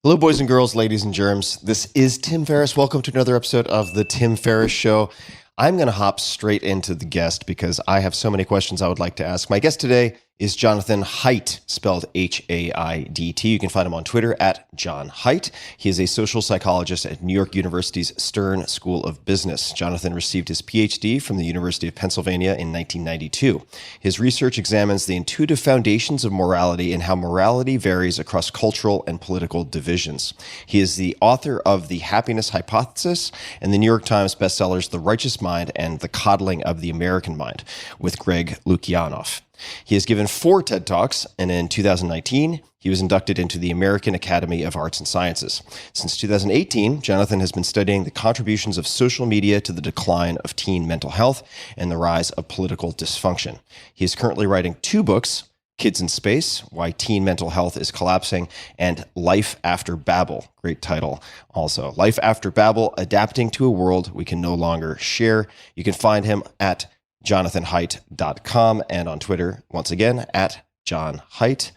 Hello, boys and girls, ladies and germs. This is Tim Ferriss. Welcome to another episode of The Tim Ferriss Show. I'm going to hop straight into the guest because I have so many questions I would like to ask. My guest today is Jonathan Haidt, spelled H-A-I-D-T. You can find him on Twitter at John Haidt. He is a social psychologist at New York University's Stern School of Business. Jonathan received his PhD from the University of Pennsylvania in 1992. His research examines the intuitive foundations of morality and how morality varies across cultural and political divisions. He is the author of The Happiness Hypothesis and the New York Times bestsellers The Righteous Mind and The Coddling of the American Mind with Greg Lukianoff. He has given 4 TED Talks, and in 2019, he was inducted into the American Academy of Arts and Sciences. Since 2018, Jonathan has been studying the contributions of social media to the decline of teen mental health and the rise of political dysfunction. He is currently writing 2 books, Kids in Space, Why Teen Mental Health is Collapsing, and Life After Babbel. Great title also. Life After Babbel, Adapting to a World We Can No Longer Share. You can find him at jonathanhaidt.com and on Twitter, once again, at John Haidt.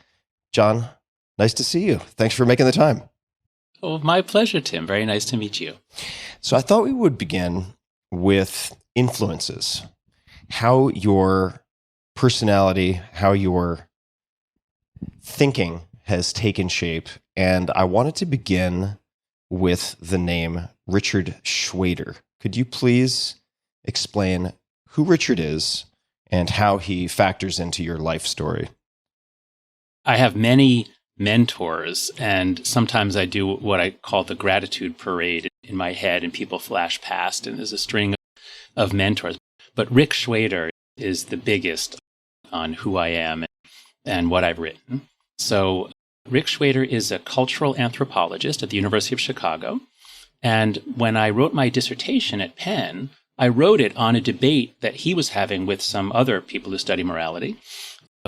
John, nice to see you. Thanks for making the time. Oh, my pleasure, Tim. Very nice to meet you. So I thought we would begin with influences, how your personality, how your thinking has taken shape. And I wanted to begin with the name Richard Shweder. Could you please explain who Richard is and how he factors into your life story? I have many mentors, and sometimes I do what I call the gratitude parade in my head, and people flash past, and there's a string of mentors. But Rick Shweder is the biggest on who I am and what I've written. So Rick Shweder is a cultural anthropologist at the University of Chicago. And when I wrote my dissertation at Penn, I wrote it on a debate that he was having with some other people who study morality,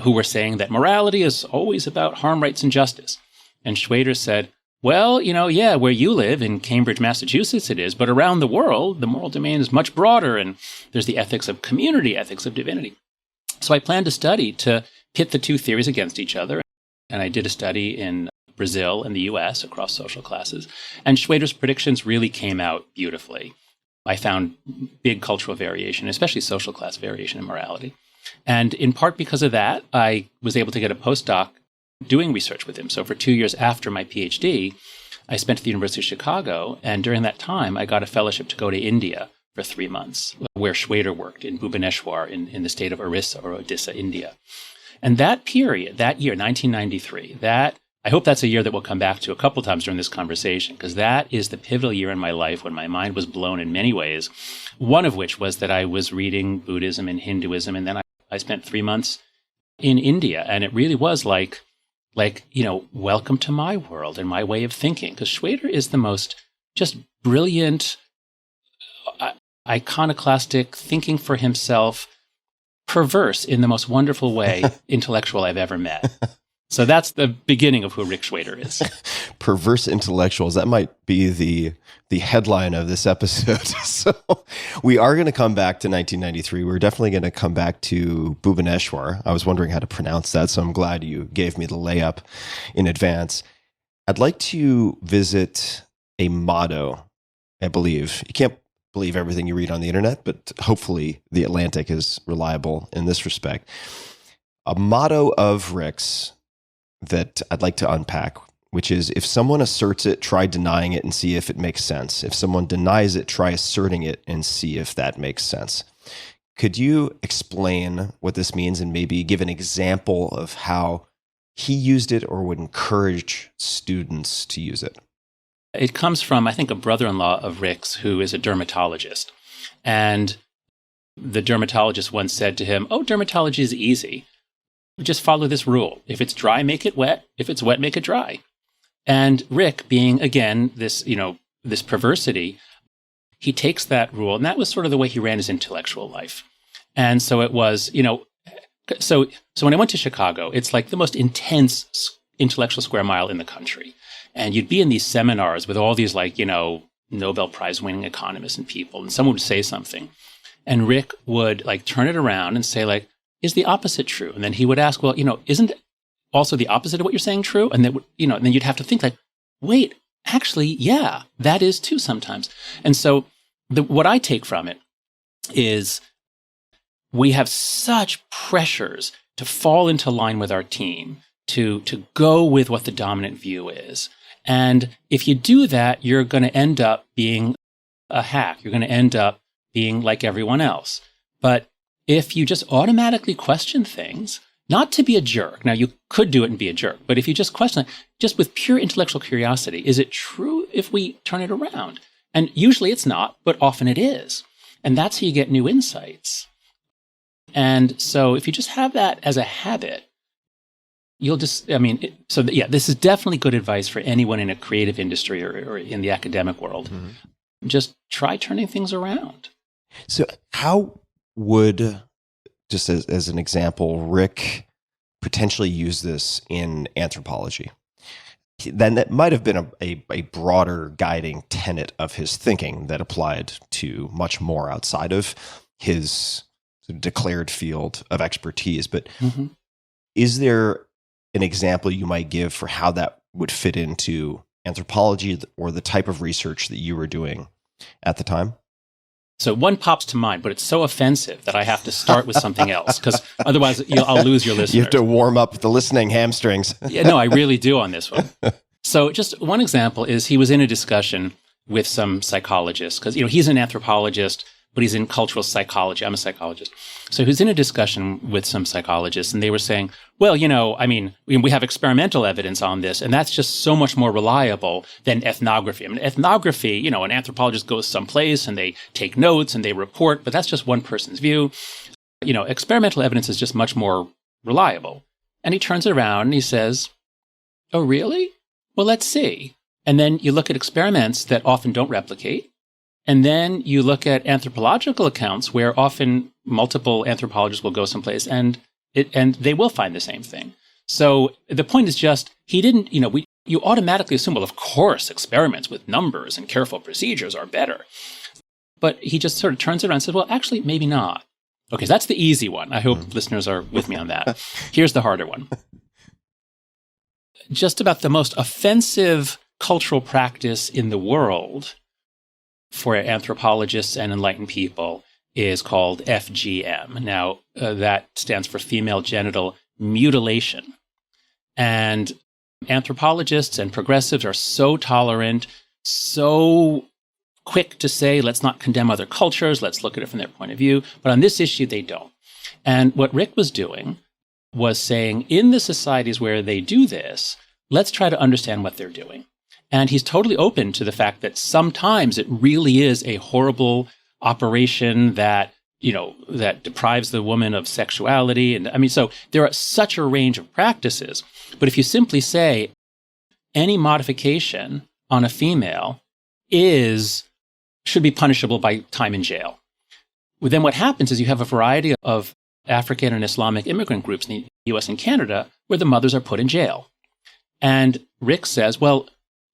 who were saying that morality is always about harm, rights, and justice. And Shweder said, well, yeah, where you live in Cambridge, Massachusetts it is, but around the world, the moral domain is much broader, and there's the ethics of community, ethics of divinity. So I planned a study to pit the 2 theories against each other, and I did a study in Brazil and the US across social classes, and Shweder's predictions really came out beautifully. I found big cultural variation, especially social class variation in morality. And in part because of that, I was able to get a postdoc doing research with him. So for 2 years after my PhD, I spent at the University of Chicago. And during that time, I got a fellowship to go to India for 3 months, where Shweder worked in Bhubaneswar in the state of Orissa or Odisha, India. And that period, that year, 1993, I hope that's a year that we'll come back to a couple times during this conversation, because that is the pivotal year in my life when my mind was blown in many ways, one of which was that I was reading Buddhism and Hinduism, and then I spent 3 months in India, and it really was like, welcome to my world and my way of thinking, because Shweder is the most just brilliant, iconoclastic, thinking for himself, perverse in the most wonderful way, intellectual I've ever met. So that's the beginning of who Rick Shweder is. Perverse intellectuals. That might be the headline of this episode. So we are going to come back to 1993. We're definitely going to come back to Bhubaneswar. I was wondering how to pronounce that, so I'm glad you gave me the layup in advance. I'd like to visit a motto, I believe. You can't believe everything you read on the internet, but hopefully The Atlantic is reliable in this respect. A motto of Rick's that I'd like to unpack, which is, if someone asserts it, try denying it and see if it makes sense. If someone denies it, try asserting it and see if that makes sense. Could you explain what this means and maybe give an example of how he used it or would encourage students to use it? It comes from, I think, a brother-in-law of Rick's who is a dermatologist. And the dermatologist once said to him, dermatology is easy. Just follow this rule. If it's dry, make it wet. If it's wet, make it dry. And Rick, being, again, this perversity, he takes that rule, and that was sort of the way he ran his intellectual life. And so it was, so when I went to Chicago, it's like the most intense intellectual square mile in the country. And you'd be in these seminars with all these Nobel Prize winning economists and people, and someone would say something. And Rick would turn it around and say is the opposite true? And then he would ask, well, isn't also the opposite of what you're saying true? And then, and then you'd have to think wait, actually, yeah, that is too sometimes. And so what I take from it is we have such pressures to fall into line with our team, to go with what the dominant view is. And if you do that, you're going to end up being a hack. You're going to end up being like everyone else. But if you just automatically question things, not to be a jerk. Now, you could do it and be a jerk, but if you just question it, just with pure intellectual curiosity, is it true if we turn it around? And usually it's not, but often it is. And that's how you get new insights. And so if you just have that as a habit, you'll just, this is definitely good advice for anyone in a creative industry or in the academic world. Mm-hmm. Just try turning things around. So how would, just as an example, Rick potentially use this in anthropology? Then that might have been a broader guiding tenet of his thinking that applied to much more outside of his declared field of expertise. But mm-hmm. Is there an example you might give for how that would fit into anthropology or the type of research that you were doing at the time? So one pops to mind, but it's so offensive that I have to start with something else, because otherwise I'll lose your listeners. You have to warm up the listening hamstrings. Yeah, no, I really do on this one. So just one example is he was in a discussion with some psychologists, because he's an anthropologist, but he's in cultural psychology. I'm a psychologist. So he was in a discussion with some psychologists, and they were saying, well, we have experimental evidence on this, and that's just so much more reliable than ethnography. Ethnography, an anthropologist goes someplace and they take notes and they report, but that's just one person's view. Experimental evidence is just much more reliable. And he turns it around and he says, oh, really? Well, let's see. And then you look at experiments that often don't replicate. And then you look at anthropological accounts where often multiple anthropologists will go someplace and they will find the same thing. So the point is just, he didn't, you automatically assume, well, of course, experiments with numbers and careful procedures are better. But he just sort of turns it around and says, well, actually, maybe not. Okay, so that's the easy one. I hope listeners are with me on that. Here's the harder one. Just about the most offensive cultural practice in the world for anthropologists and enlightened people is called FGM. Now, that stands for female genital mutilation. And anthropologists and progressives are so tolerant, so quick to say, let's not condemn other cultures, let's look at it from their point of view. But on this issue, they don't. And what Rick was doing was saying, in the societies where they do this, let's try to understand what they're doing. And he's totally open to the fact that sometimes it really is a horrible operation that, that deprives the woman of sexuality. And so there are such a range of practices. But if you simply say any modification on a female should be punishable by time in jail, well, then what happens is you have a variety of African and Islamic immigrant groups in the US and Canada where the mothers are put in jail. And Rick says, well,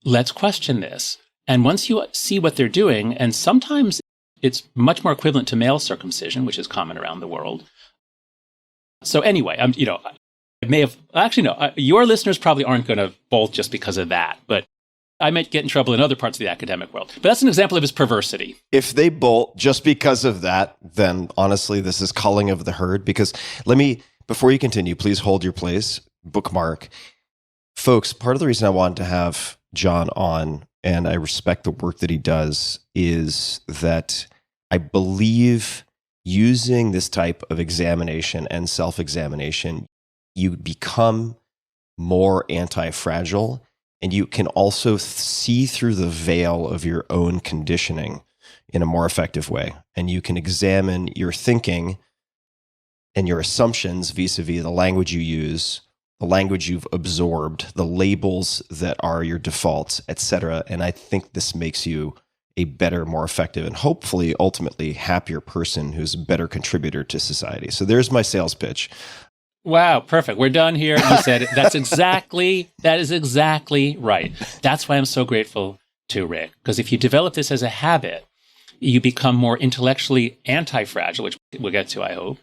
let's question this. And once you see what they're doing, and sometimes it's much more equivalent to male circumcision, which is common around the world. So anyway, your listeners probably aren't going to bolt just because of that, but I might get in trouble in other parts of the academic world. But that's an example of his perversity. If they bolt just because of that, then honestly, this is culling of the herd. Because before you continue, please hold your place, bookmark. Folks, part of the reason I wanted to have John on, and I respect the work that he does, is that I believe using this type of examination and self-examination, you become more anti-fragile, and you can also see through the veil of your own conditioning in a more effective way. And you can examine your thinking and your assumptions vis-a-vis the language you use, the language you've absorbed, the labels that are your defaults, etc. And I think this makes you a better, more effective, and hopefully, ultimately, happier person who's a better contributor to society. So there's my sales pitch. Wow, perfect. We're done here. You said it. That is exactly right. That's why I'm so grateful to Rick. Because if you develop this as a habit, you become more intellectually anti-fragile, which we'll get to, I hope.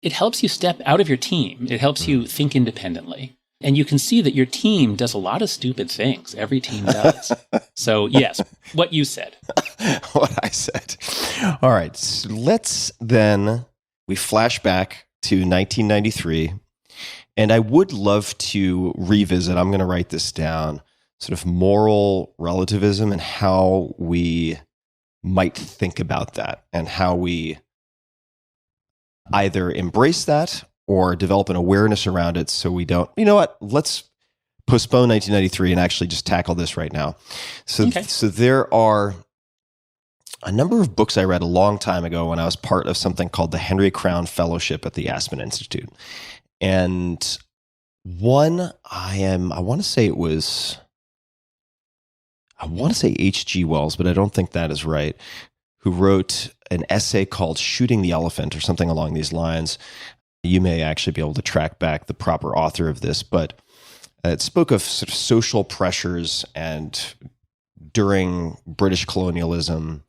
It helps you step out of your team. It helps you think independently. And you can see that your team does a lot of stupid things. Every team does. So yes, what you said. What I said. All right. So we flash back to 1993. And I would love to revisit, I'm going to write this down, sort of moral relativism and how we might think about that and how we either embrace that or develop an awareness around it so we don't, you know what, let's postpone 1993 and actually just tackle this right now. So there are a number of books I read a long time ago when I was part of something called the Henry Crown Fellowship at the Aspen Institute. And one, I want to say H.G. Wells, but I don't think that is right, who wrote an essay called Shooting the Elephant or something along these lines. You may actually be able to track back the proper author of this, but it spoke of sort of social pressures and during British colonialism,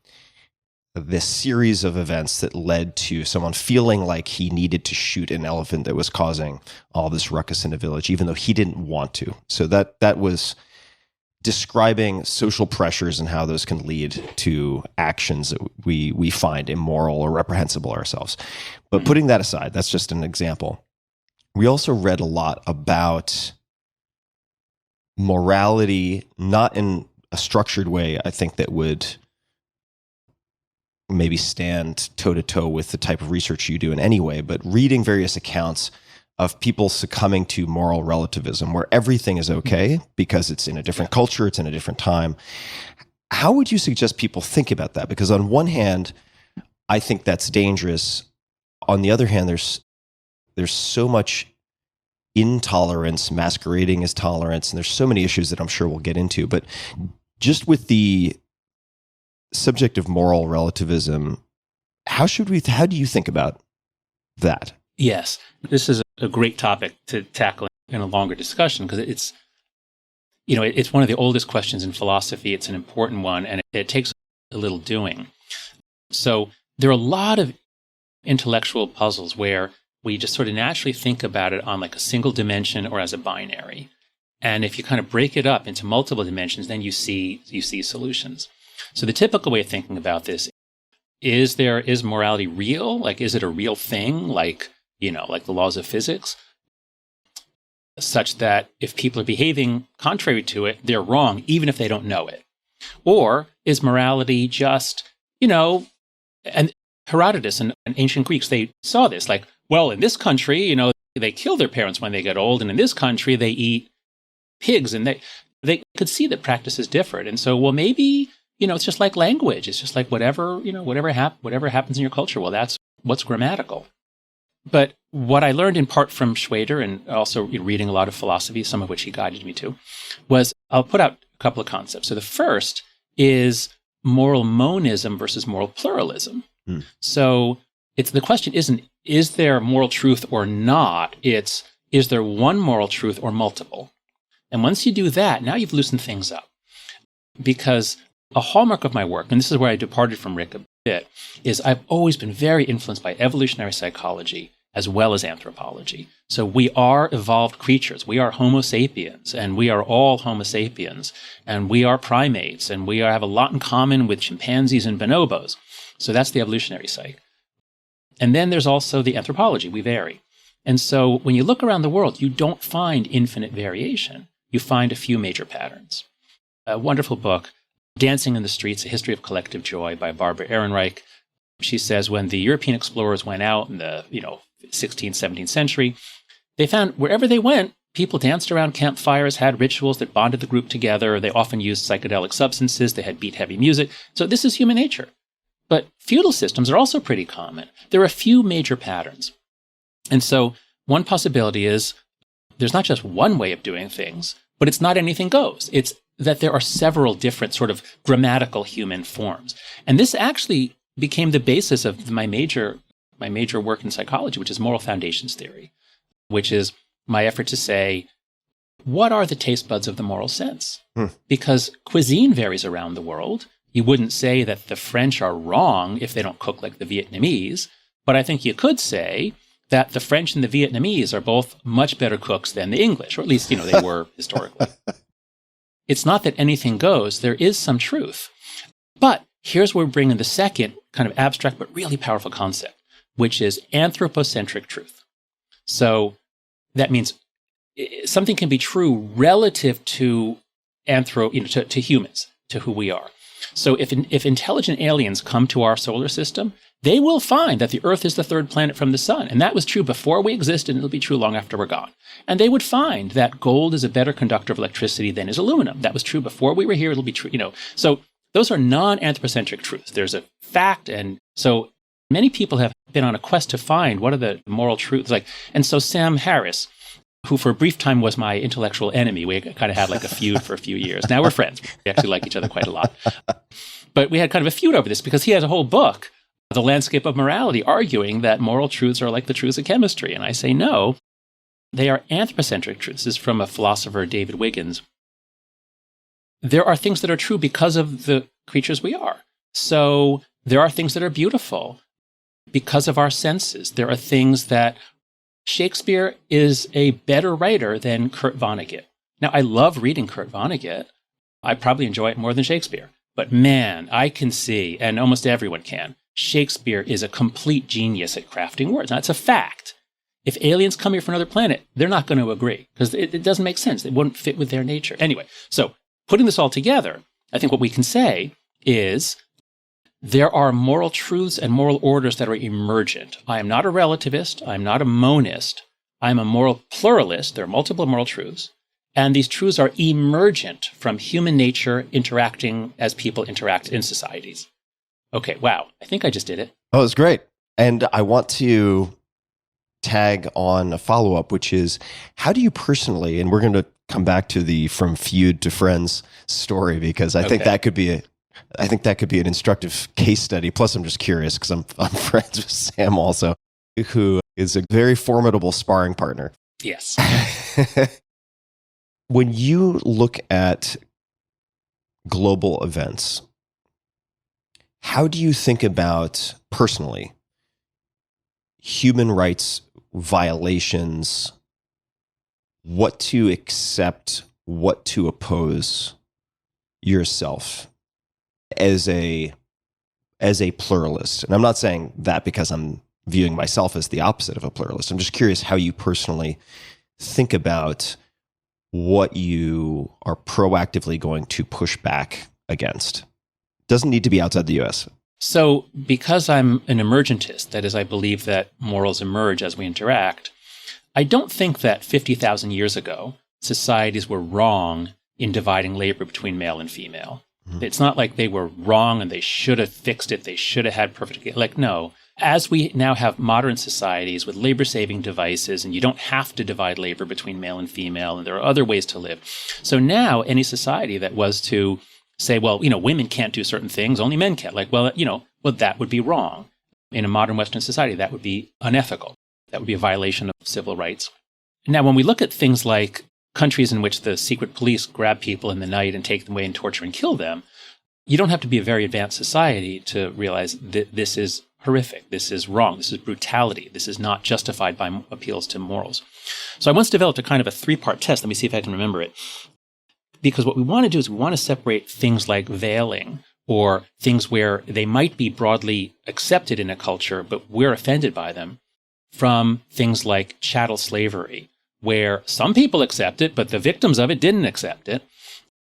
this series of events that led to someone feeling like he needed to shoot an elephant that was causing all this ruckus in a village, even though he didn't want to. So that was describing social pressures and how those can lead to actions that we find immoral or reprehensible ourselves. But putting that aside, that's just an example. We also read a lot about morality, not in a structured way, I think, that would maybe stand toe-to-toe with the type of research you do in any way, but reading various accounts of people succumbing to moral relativism where everything is okay because it's in a different culture, it's in a different time. How would you suggest people think about that? Because on one hand, I think that's dangerous. On the other hand, there's so much intolerance masquerading as tolerance, and there's so many issues that I'm sure we'll get into. But just with the subject of moral relativism, how do you think about that? Yes, this is a great topic to tackle in a longer discussion because it's one of the oldest questions in philosophy. It's an important one, and it takes a little doing. So there are a lot of intellectual puzzles where we just sort of naturally think about it on like a single dimension or as a binary. And if you kind of break it up into multiple dimensions, then you see solutions. So the typical way of thinking about this is morality real? Like, is it a real thing? Like the laws of physics, such that if people are behaving contrary to it, they're wrong, even if they don't know it? Or is morality just, and Herodotus and ancient Greeks, they saw this, like, well, in this country, they kill their parents when they get old, and in this country, they eat pigs, and they could see that practices differed. And so, well, maybe, it's just like language. It's just like whatever happens in your culture. Well, that's what's grammatical. But what I learned in part from Shweder and also reading a lot of philosophy, some of which he guided me to, was I'll put out a couple of concepts. So the first is moral monism versus moral pluralism. So the question isn't, is there moral truth or not? It's, is there one moral truth or multiple? And once you do that, now you've loosened things up. Because a hallmark of my work, and this is where I departed from Rick a bit, is I've always been very influenced by evolutionary psychology as well as anthropology. So we are evolved creatures. We are Homo sapiens, and we are all Homo sapiens, and we are primates, and we have a lot in common with chimpanzees and bonobos. So that's the evolutionary psych. And then there's also the anthropology. We vary. And so when you look around the world, you don't find infinite variation. You find a few major patterns. A wonderful book, Dancing in the Streets, A History of Collective Joy by Barbara Ehrenreich. She says when the European explorers went out in the 16th, 17th century, they found wherever they went, people danced around campfires, had rituals that bonded the group together. They often used psychedelic substances. They had beat-heavy music. So this is human nature. But feudal systems are also pretty common. There are a few major patterns. And so one possibility is there's not just one way of doing things, but it's not anything goes. It's that there are several different sort of grammatical human forms. And this actually became the basis of my major work in psychology, which is moral foundations theory, which is my effort to say, what are the taste buds of the moral sense? Because cuisine varies around the world. You wouldn't say that the French are wrong if they don't cook like the Vietnamese, but I think you could say that the French and the Vietnamese are both much better cooks than the English, or at least, they were historically. It's not that anything goes. There is some truth. But here's where we bring in the second kind of abstract but really powerful concept, which is anthropocentric truth. So that means something can be true relative to to humans, to who we are. So if intelligent aliens come to our solar system, they will find that the Earth is the third planet from the sun. And that was true before we existed, and it'll be true long after we're gone. And they would find that gold is a better conductor of electricity than is aluminum. That was true before we were here. It'll be true, So those are non-anthropocentric truths. There's a fact. And so many people have been on a quest to find what are the moral truths. And so Sam Harris, who for a brief time was my intellectual enemy, we kind of had like a feud for a few years. Now we're friends. We actually like each other quite a lot. But we had kind of a feud over this because he has a whole book, The Landscape of Morality, arguing that moral truths are like the truths of chemistry. And I say, no, they are anthropocentric truths. This is from a philosopher, David Wiggins. There are things that are true because of the creatures we are. So there are things that are beautiful because of our senses. There are things that Shakespeare is a better writer than Kurt Vonnegut. Now, I love reading Kurt Vonnegut. I probably enjoy it more than Shakespeare. But man, I can see, and almost everyone can, Shakespeare is a complete genius at crafting words. Now, it's a fact. If aliens come here from another planet, they're not going to agree because it doesn't make sense. It wouldn't fit with their nature. Anyway, so putting this all together, I think what we can say is there are moral truths and moral orders that are emergent. I am not a relativist. I'm not a monist. I'm a moral pluralist. There are multiple moral truths. And these truths are emergent from human nature interacting as people interact in societies. Okay, wow. I think I just did it. Oh, it's great. And I want to tag on a follow-up, which is, how do you personally, and we're going to come back to the from feud to friends story, because I think that could be an instructive case study. Plus, I'm just curious because I'm friends with Sam also, who is a very formidable sparring partner. Yes. When you look at global events, how do you think about, personally, human rights violations, what to accept, what to oppose yourself as a pluralist? And I'm not saying that because I'm viewing myself as the opposite of a pluralist. I'm just curious how you personally think about what you are proactively going to push back against. Doesn't need to be outside the US. So because I'm an emergentist, that is, I believe that morals emerge as we interact, I don't think that 50,000 years ago, societies were wrong in dividing labor between male and female. Mm-hmm. It's not like they were wrong and they should have fixed it. They should have had perfect, no. As we now have modern societies with labor-saving devices, and you don't have to divide labor between male and female, and there are other ways to live. So now any society that was to say, well, women can't do certain things, only men can. That would be wrong. In a modern Western society, that would be unethical. That would be a violation of civil rights. Now, when we look at things like countries in which the secret police grab people in the night and take them away and torture and kill them, you don't have to be a very advanced society to realize that this is horrific. This is wrong. This is brutality. This is not justified by appeals to morals. So I once developed a kind of a 3-part test. Let me see if I can remember it. Because what we want to do is we want to separate things like veiling or things where they might be broadly accepted in a culture, but we're offended by them, from things like chattel slavery, where some people accept it, but the victims of it didn't accept it.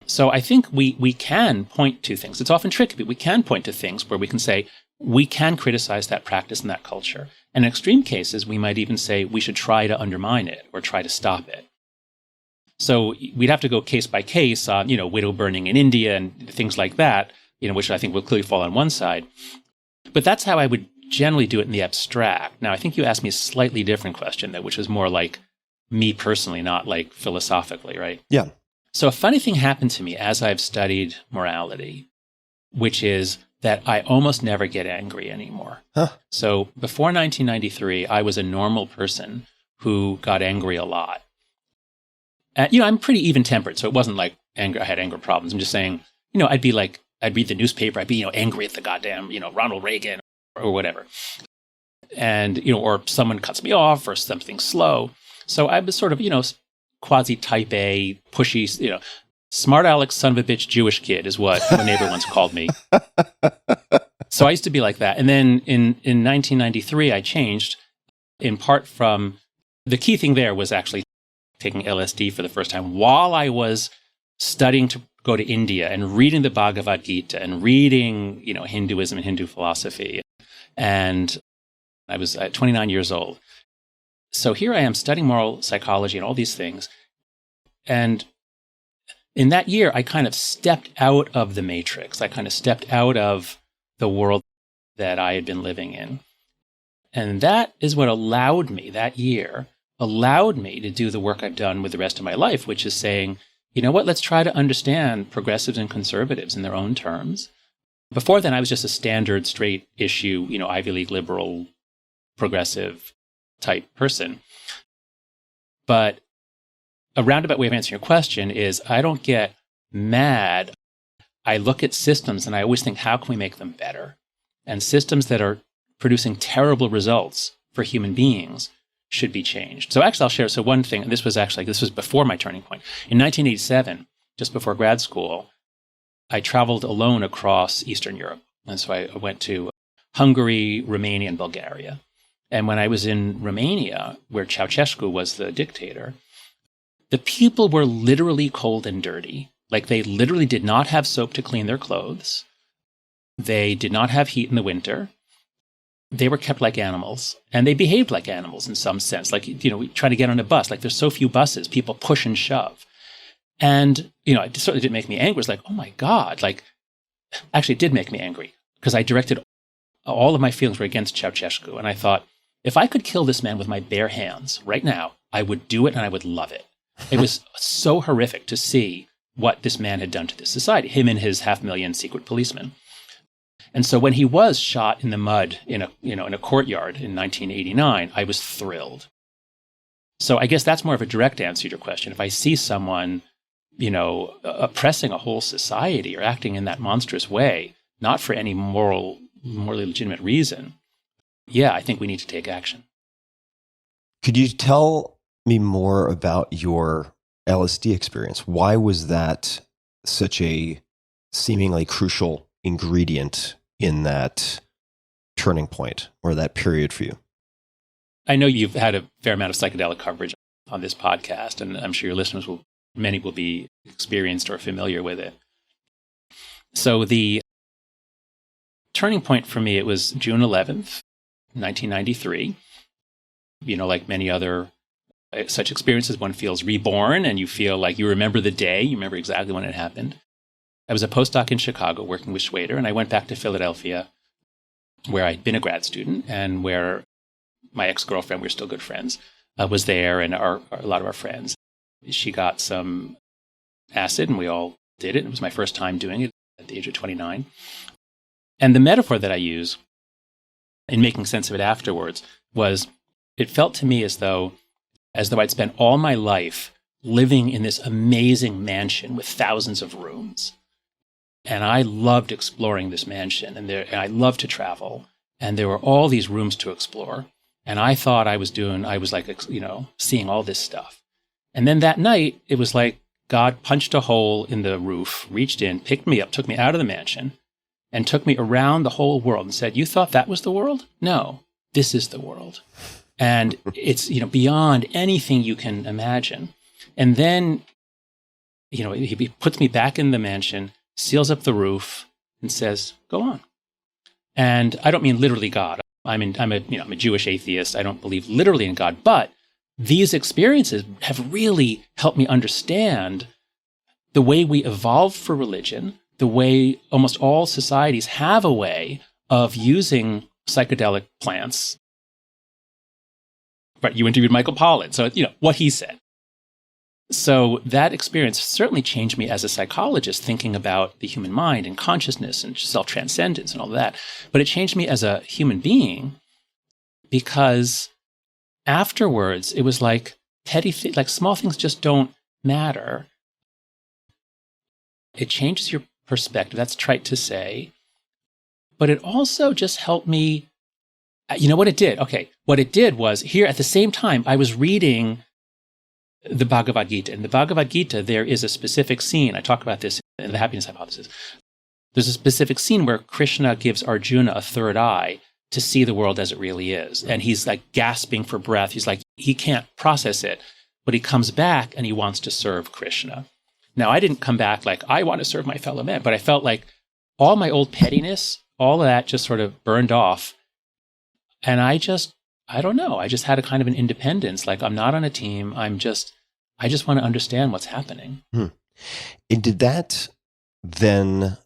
So I think we can point to things. It's often tricky, but we can point to things where we can say, we can criticize that practice and that culture. And in extreme cases, we might even say we should try to undermine it or try to stop it. So we'd have to go case by case on, widow burning in India and things like that, which I think will clearly fall on one side. But that's how I would generally do it in the abstract. Now, I think you asked me a slightly different question, which was more like me personally, not like philosophically, right? Yeah. So a funny thing happened to me as I've studied morality, which is that I almost never get angry anymore. Huh. So before 1993, I was a normal person who got angry a lot. I'm pretty even-tempered, so it wasn't like anger. I had anger problems. I'm just saying, I'd read the newspaper, I'd be, angry at the goddamn, Ronald Reagan or whatever. and, or someone cuts me off or something slow. So I was sort of, quasi type A, pushy, smart Alex, son of a bitch, Jewish kid is what my neighbor once called me. So I used to be like that. And then in 1993, I changed, in part from, the key thing there was actually taking LSD for the first time while I was studying to go to India and reading the Bhagavad Gita and reading, Hinduism and Hindu philosophy. And I was 29 years old. So here I am studying moral psychology and all these things. And in that year, I kind of stepped out of the matrix. I kind of stepped out of the world that I had been living in. And that is what allowed me, that year, allowed me to do the work I've done with the rest of my life, which is saying, you know what, let's try to understand progressives and conservatives in their own terms. Before then, I was just a standard straight issue, Ivy League liberal, progressive type person. But a roundabout way of answering your question is I don't get mad. I look at systems and I always think, how can we make them better? And systems that are producing terrible results for human beings should be changed. So actually, I'll share. So one thing, and this was before my turning point. In 1987, just before grad school, I traveled alone across Eastern Europe. And so I went to Hungary, Romania, and Bulgaria. And when I was in Romania, where Ceausescu was the dictator, the people were literally cold and dirty. Like they literally did not have soap to clean their clothes. They did not have heat in the winter. They were kept like animals, and they behaved like animals in some sense. Like, we try to get on a bus. Like, there's so few buses, people push and shove. And, it certainly didn't make me angry. It was like, oh my God. Like, actually, it did make me angry because I directed all of my feelings were against Ceausescu. And I thought, if I could kill this man with my bare hands right now, I would do it and I would love it. It was so horrific to see what this man had done to this society, him and his 500,000 secret policemen. And so when he was shot in the mud in a courtyard in 1989, I was thrilled. So I guess that's more of a direct answer to your question. If I see someone, oppressing a whole society or acting in that monstrous way, not for any morally legitimate reason, yeah, I think we need to take action. Could you tell me more about your LSD experience? Why was that such a seemingly crucial ingredient in that turning point or that period for you? I know you've had a fair amount of psychedelic coverage on this podcast, and I'm sure your listeners many will be experienced or familiar with it. So the turning point for me, it was June 11th, 1993. Like many other such experiences, one feels reborn and you feel like you remember the day, you remember exactly when it happened. I was a postdoc in Chicago working with Shweder, and I went back to Philadelphia where I'd been a grad student and where my ex-girlfriend, we were still good friends, was there, and a lot of our friends. She got some acid and we all did it. It was my first time doing it at the age of 29. And the metaphor that I use in making sense of it afterwards was, it felt to me as though I'd spent all my life living in this amazing mansion with thousands of rooms. And I loved exploring this mansion, and I loved to travel. And there were all these rooms to explore. And I thought I was like, seeing all this stuff. And then that night, it was like God punched a hole in the roof, reached in, picked me up, took me out of the mansion, and took me around the whole world and said, you thought that was the world? No, this is the world. And it's, beyond anything you can imagine. And then, he puts me back in the mansion, seals up the roof, and says, go on. And I don't mean literally God. I'm a Jewish atheist. I don't believe literally in God. But these experiences have really helped me understand the way we evolved for religion, the way almost all societies have a way of using psychedelic plants. But you interviewed Michael Pollan, so what he said. So that experience certainly changed me as a psychologist, thinking about the human mind and consciousness and self-transcendence and all of that. But it changed me as a human being because afterwards it was like like small things just don't matter. It changes your perspective. That's trite to say. But it also just helped me You know what it did? Okay. What it did was here at the same time, I was reading the Bhagavad Gita. In the Bhagavad Gita, there is a specific scene. I talk about this in the Happiness Hypothesis. There's a specific scene where Krishna gives Arjuna a third eye to see the world as it really is. And he's like gasping for breath. He's like, he can't process it, but he comes back and he wants to serve Krishna. Now, I didn't come back like, I want to serve my fellow men, but I felt like all my old pettiness, all of that just sort of burned off. And I don't know. I just had a kind of an independence. Like, I'm not on a team. I just want to understand what's happening. And did that then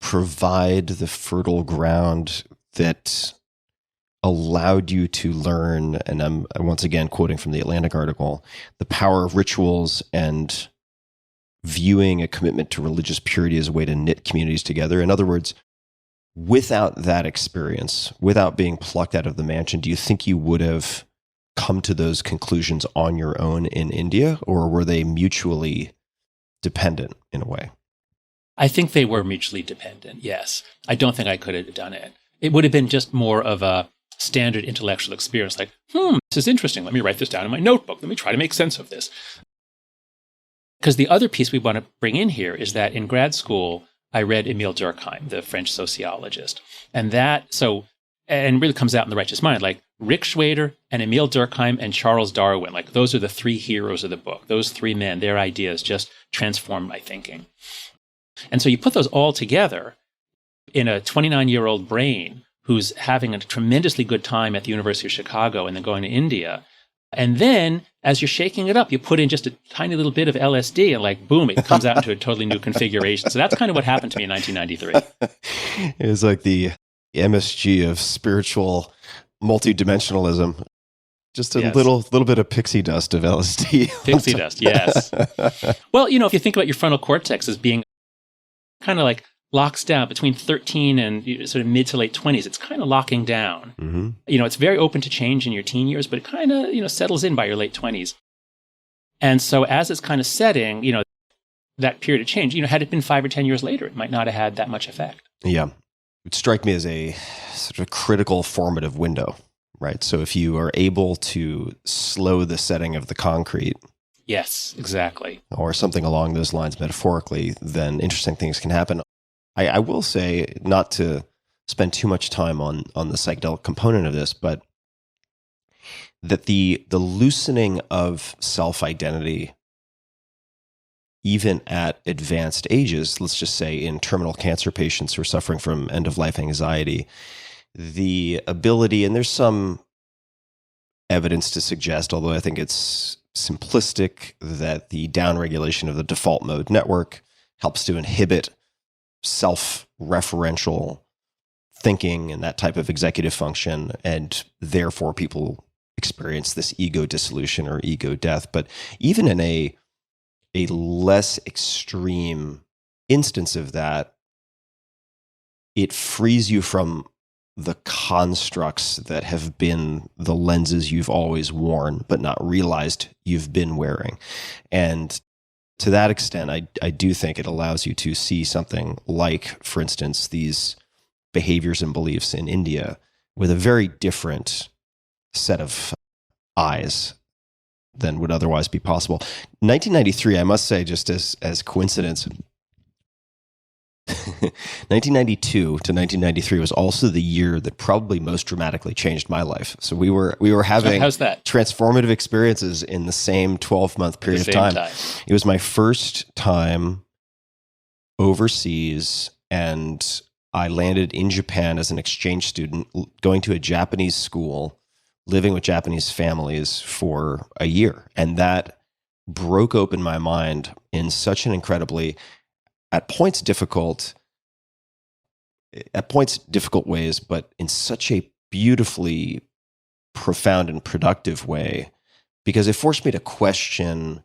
provide the fertile ground that allowed you to learn, and I'm once again quoting from the Atlantic article, the power of rituals and viewing a commitment to religious purity as a way to knit communities together? In other words, without that experience, without being plucked out of the mansion, do you think you would have come to those conclusions on your own in India, or were they mutually dependent in a way? I think they were mutually dependent, yes. I don't think I could have done it. It would have been just more of a standard intellectual experience, like, this is interesting. Let me write this down in my notebook. Let me try to make sense of this. Because the other piece we want to bring in here is that in grad school, I read Émile Durkheim, the French sociologist. And really comes out in The Righteous Mind, like Rick Shweder and Émile Durkheim and Charles Darwin, like those are the three heroes of the book. Those three men, their ideas just transformed my thinking. And so you put those all together in a 29-year-old brain who's having a tremendously good time at the University of Chicago and then going to India. And then as you're shaking it up, you put in just a tiny little bit of LSD and like, boom, it comes out into a totally new configuration. So that's kind of what happened to me in 1993. It was like the MSG of spiritual multidimensionalism. Just a little bit of pixie dust of LSD. Pixie dust, yes. Well, if you think about your frontal cortex as being kind of like locks down between 13 and sort of mid to late 20s, it's kind of locking down. Mm-hmm. It's very open to change in your teen years, but it kind of, settles in by your late 20s. And so as it's kind of setting, that period of change, had it been 5 or 10 years later, it might not have had that much effect. Yeah. It would strike me as a sort of critical formative window, right? So if you are able to slow the setting of the concrete. Yes, exactly. Or something along those lines metaphorically, then interesting things can happen. I will say, not to spend too much time on the psychedelic component of this, but that the loosening of self-identity, even at advanced ages, let's just say in terminal cancer patients who are suffering from end-of-life anxiety, the ability, and there's some evidence to suggest, although I think it's simplistic, that the downregulation of the default mode network helps to inhibit self-referential thinking and that type of executive function, and therefore people experience this ego dissolution or ego death. But even in a less extreme instance of that, it frees you from the constructs that have been the lenses you've always worn but not realized you've been wearing. And to that extent, I do think it allows you to see something like, for instance, these behaviors and beliefs in India with a very different set of eyes than would otherwise be possible. 1993, I must say, just as coincidence, 1992 to 1993 was also the year that probably most dramatically changed my life. So we were having transformative experiences in the same 12-month period of time. It was my first time overseas, and I landed in Japan as an exchange student, going to a Japanese school, living with Japanese families for a year. And that broke open my mind in such an incredibly, at points difficult ways, but in such a beautifully profound and productive way, because it forced me to question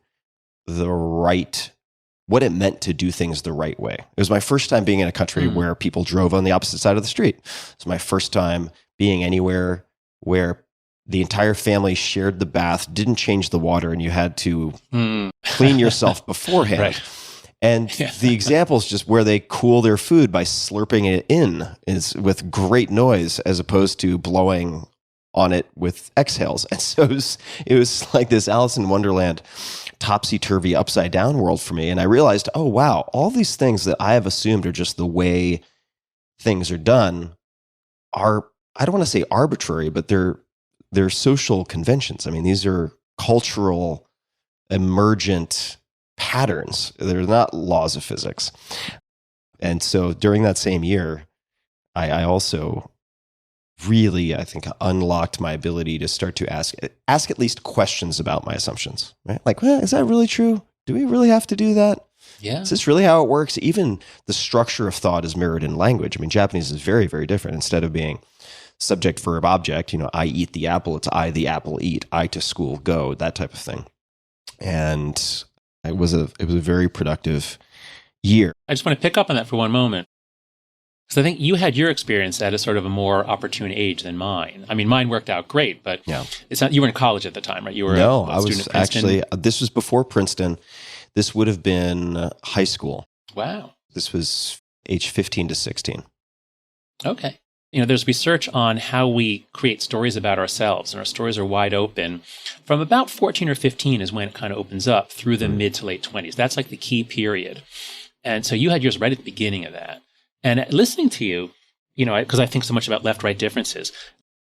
what it meant to do things the right way. It was my first time being in a country where people drove on the opposite side of the street. It's my first time being anywhere where the entire family shared the bath, didn't change the water, and you had to clean yourself beforehand. Right. And the examples just where they cool their food by slurping it in is with great noise, as opposed to blowing on it with exhales. And so it was like this Alice in Wonderland, topsy-turvy, upside-down world for me. And I realized, oh, wow, all these things that I have assumed are just the way things are done are, I don't want to say arbitrary, but they're social conventions. I mean, these are cultural, emergent patterns. They're not laws of physics. And so during that same year, I also really, I think, unlocked my ability to start to ask at least questions about my assumptions, right? Like, well, is that really true? Do we really have to do that? Yeah. Is this really how it works? Even the structure of thought is mirrored in language. I mean, Japanese is very, very different. Instead of being subject, verb, object, I eat the apple, it's I the apple eat, I to school go, that type of thing. And it was a very productive year. I just want to pick up on that for one moment. Because I think you had your experience at a sort of a more opportune age than mine. I mean, mine worked out great, but it's not. You were in college at the time, right? You were I was actually. This was before Princeton. This would have been high school. Wow. This was age 15 to 16. Okay. There's research on how we create stories about ourselves, and our stories are wide open. From about 14 or 15 is when it kind of opens up through the mid to late 20s. That's like the key period. And so you had yours right at the beginning of that. And listening to you, because I think so much about left-right differences,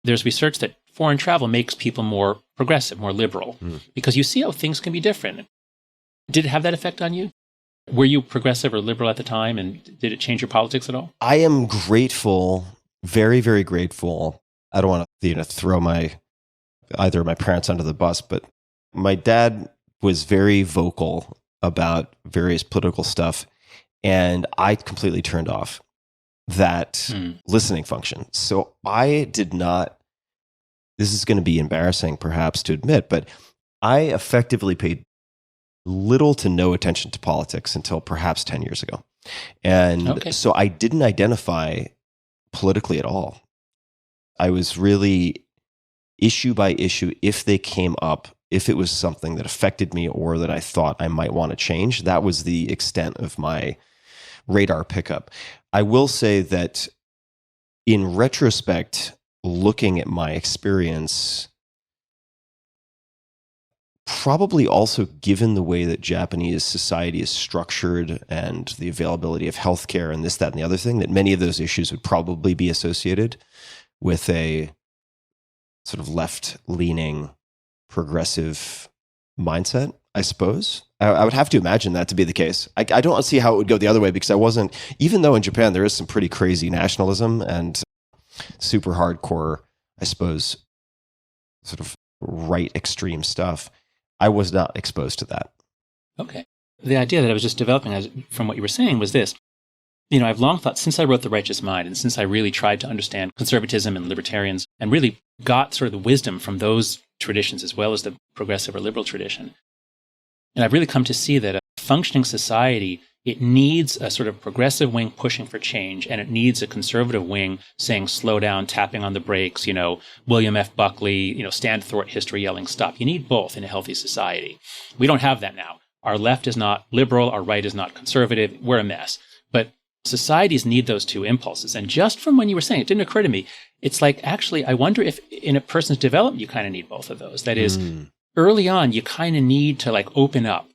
there's research that foreign travel makes people more progressive, more liberal, because you see how things can be different. Did it have that effect on you? Were you progressive or liberal at the time, and did it change your politics at all? I am grateful, very, very grateful. I don't want to throw either of my parents under the bus, but my dad was very vocal about various political stuff, and I completely turned off that listening function. So I did not, this is going to be embarrassing perhaps to admit, but I effectively paid little to no attention to politics until perhaps 10 years ago. And so I didn't identify politically at all. I was really issue by issue, if they came up, if it was something that affected me or that I thought I might want to change, that was the extent of my radar pickup. I will say that in retrospect, looking at my experience, probably also given the way that Japanese society is structured and the availability of healthcare and this, that, and the other thing, that many of those issues would probably be associated with a sort of left-leaning, progressive mindset, I suppose. I would have to imagine that to be the case. I don't see how it would go the other way, because I wasn't, even though in Japan there is some pretty crazy nationalism and super hardcore, I suppose, sort of right extreme stuff, I was not exposed to that. Okay. The idea that I was just developing from what you were saying was this. I've long thought, since I wrote The Righteous Mind, and since I really tried to understand conservatism and libertarians, and really got sort of the wisdom from those traditions as well as the progressive or liberal tradition, and I've really come to see that a functioning society, it needs a sort of progressive wing pushing for change, and it needs a conservative wing saying, slow down, tapping on the brakes, William F. Buckley, stand thwart history, yelling, stop. You need both in a healthy society. We don't have that now. Our left is not liberal, our right is not conservative. We're a mess. But societies need those two impulses. And just from when you were saying, it didn't occur to me, it's like, actually, I wonder if in a person's development, you kind of need both of those. That is, early on, you kind of need to open up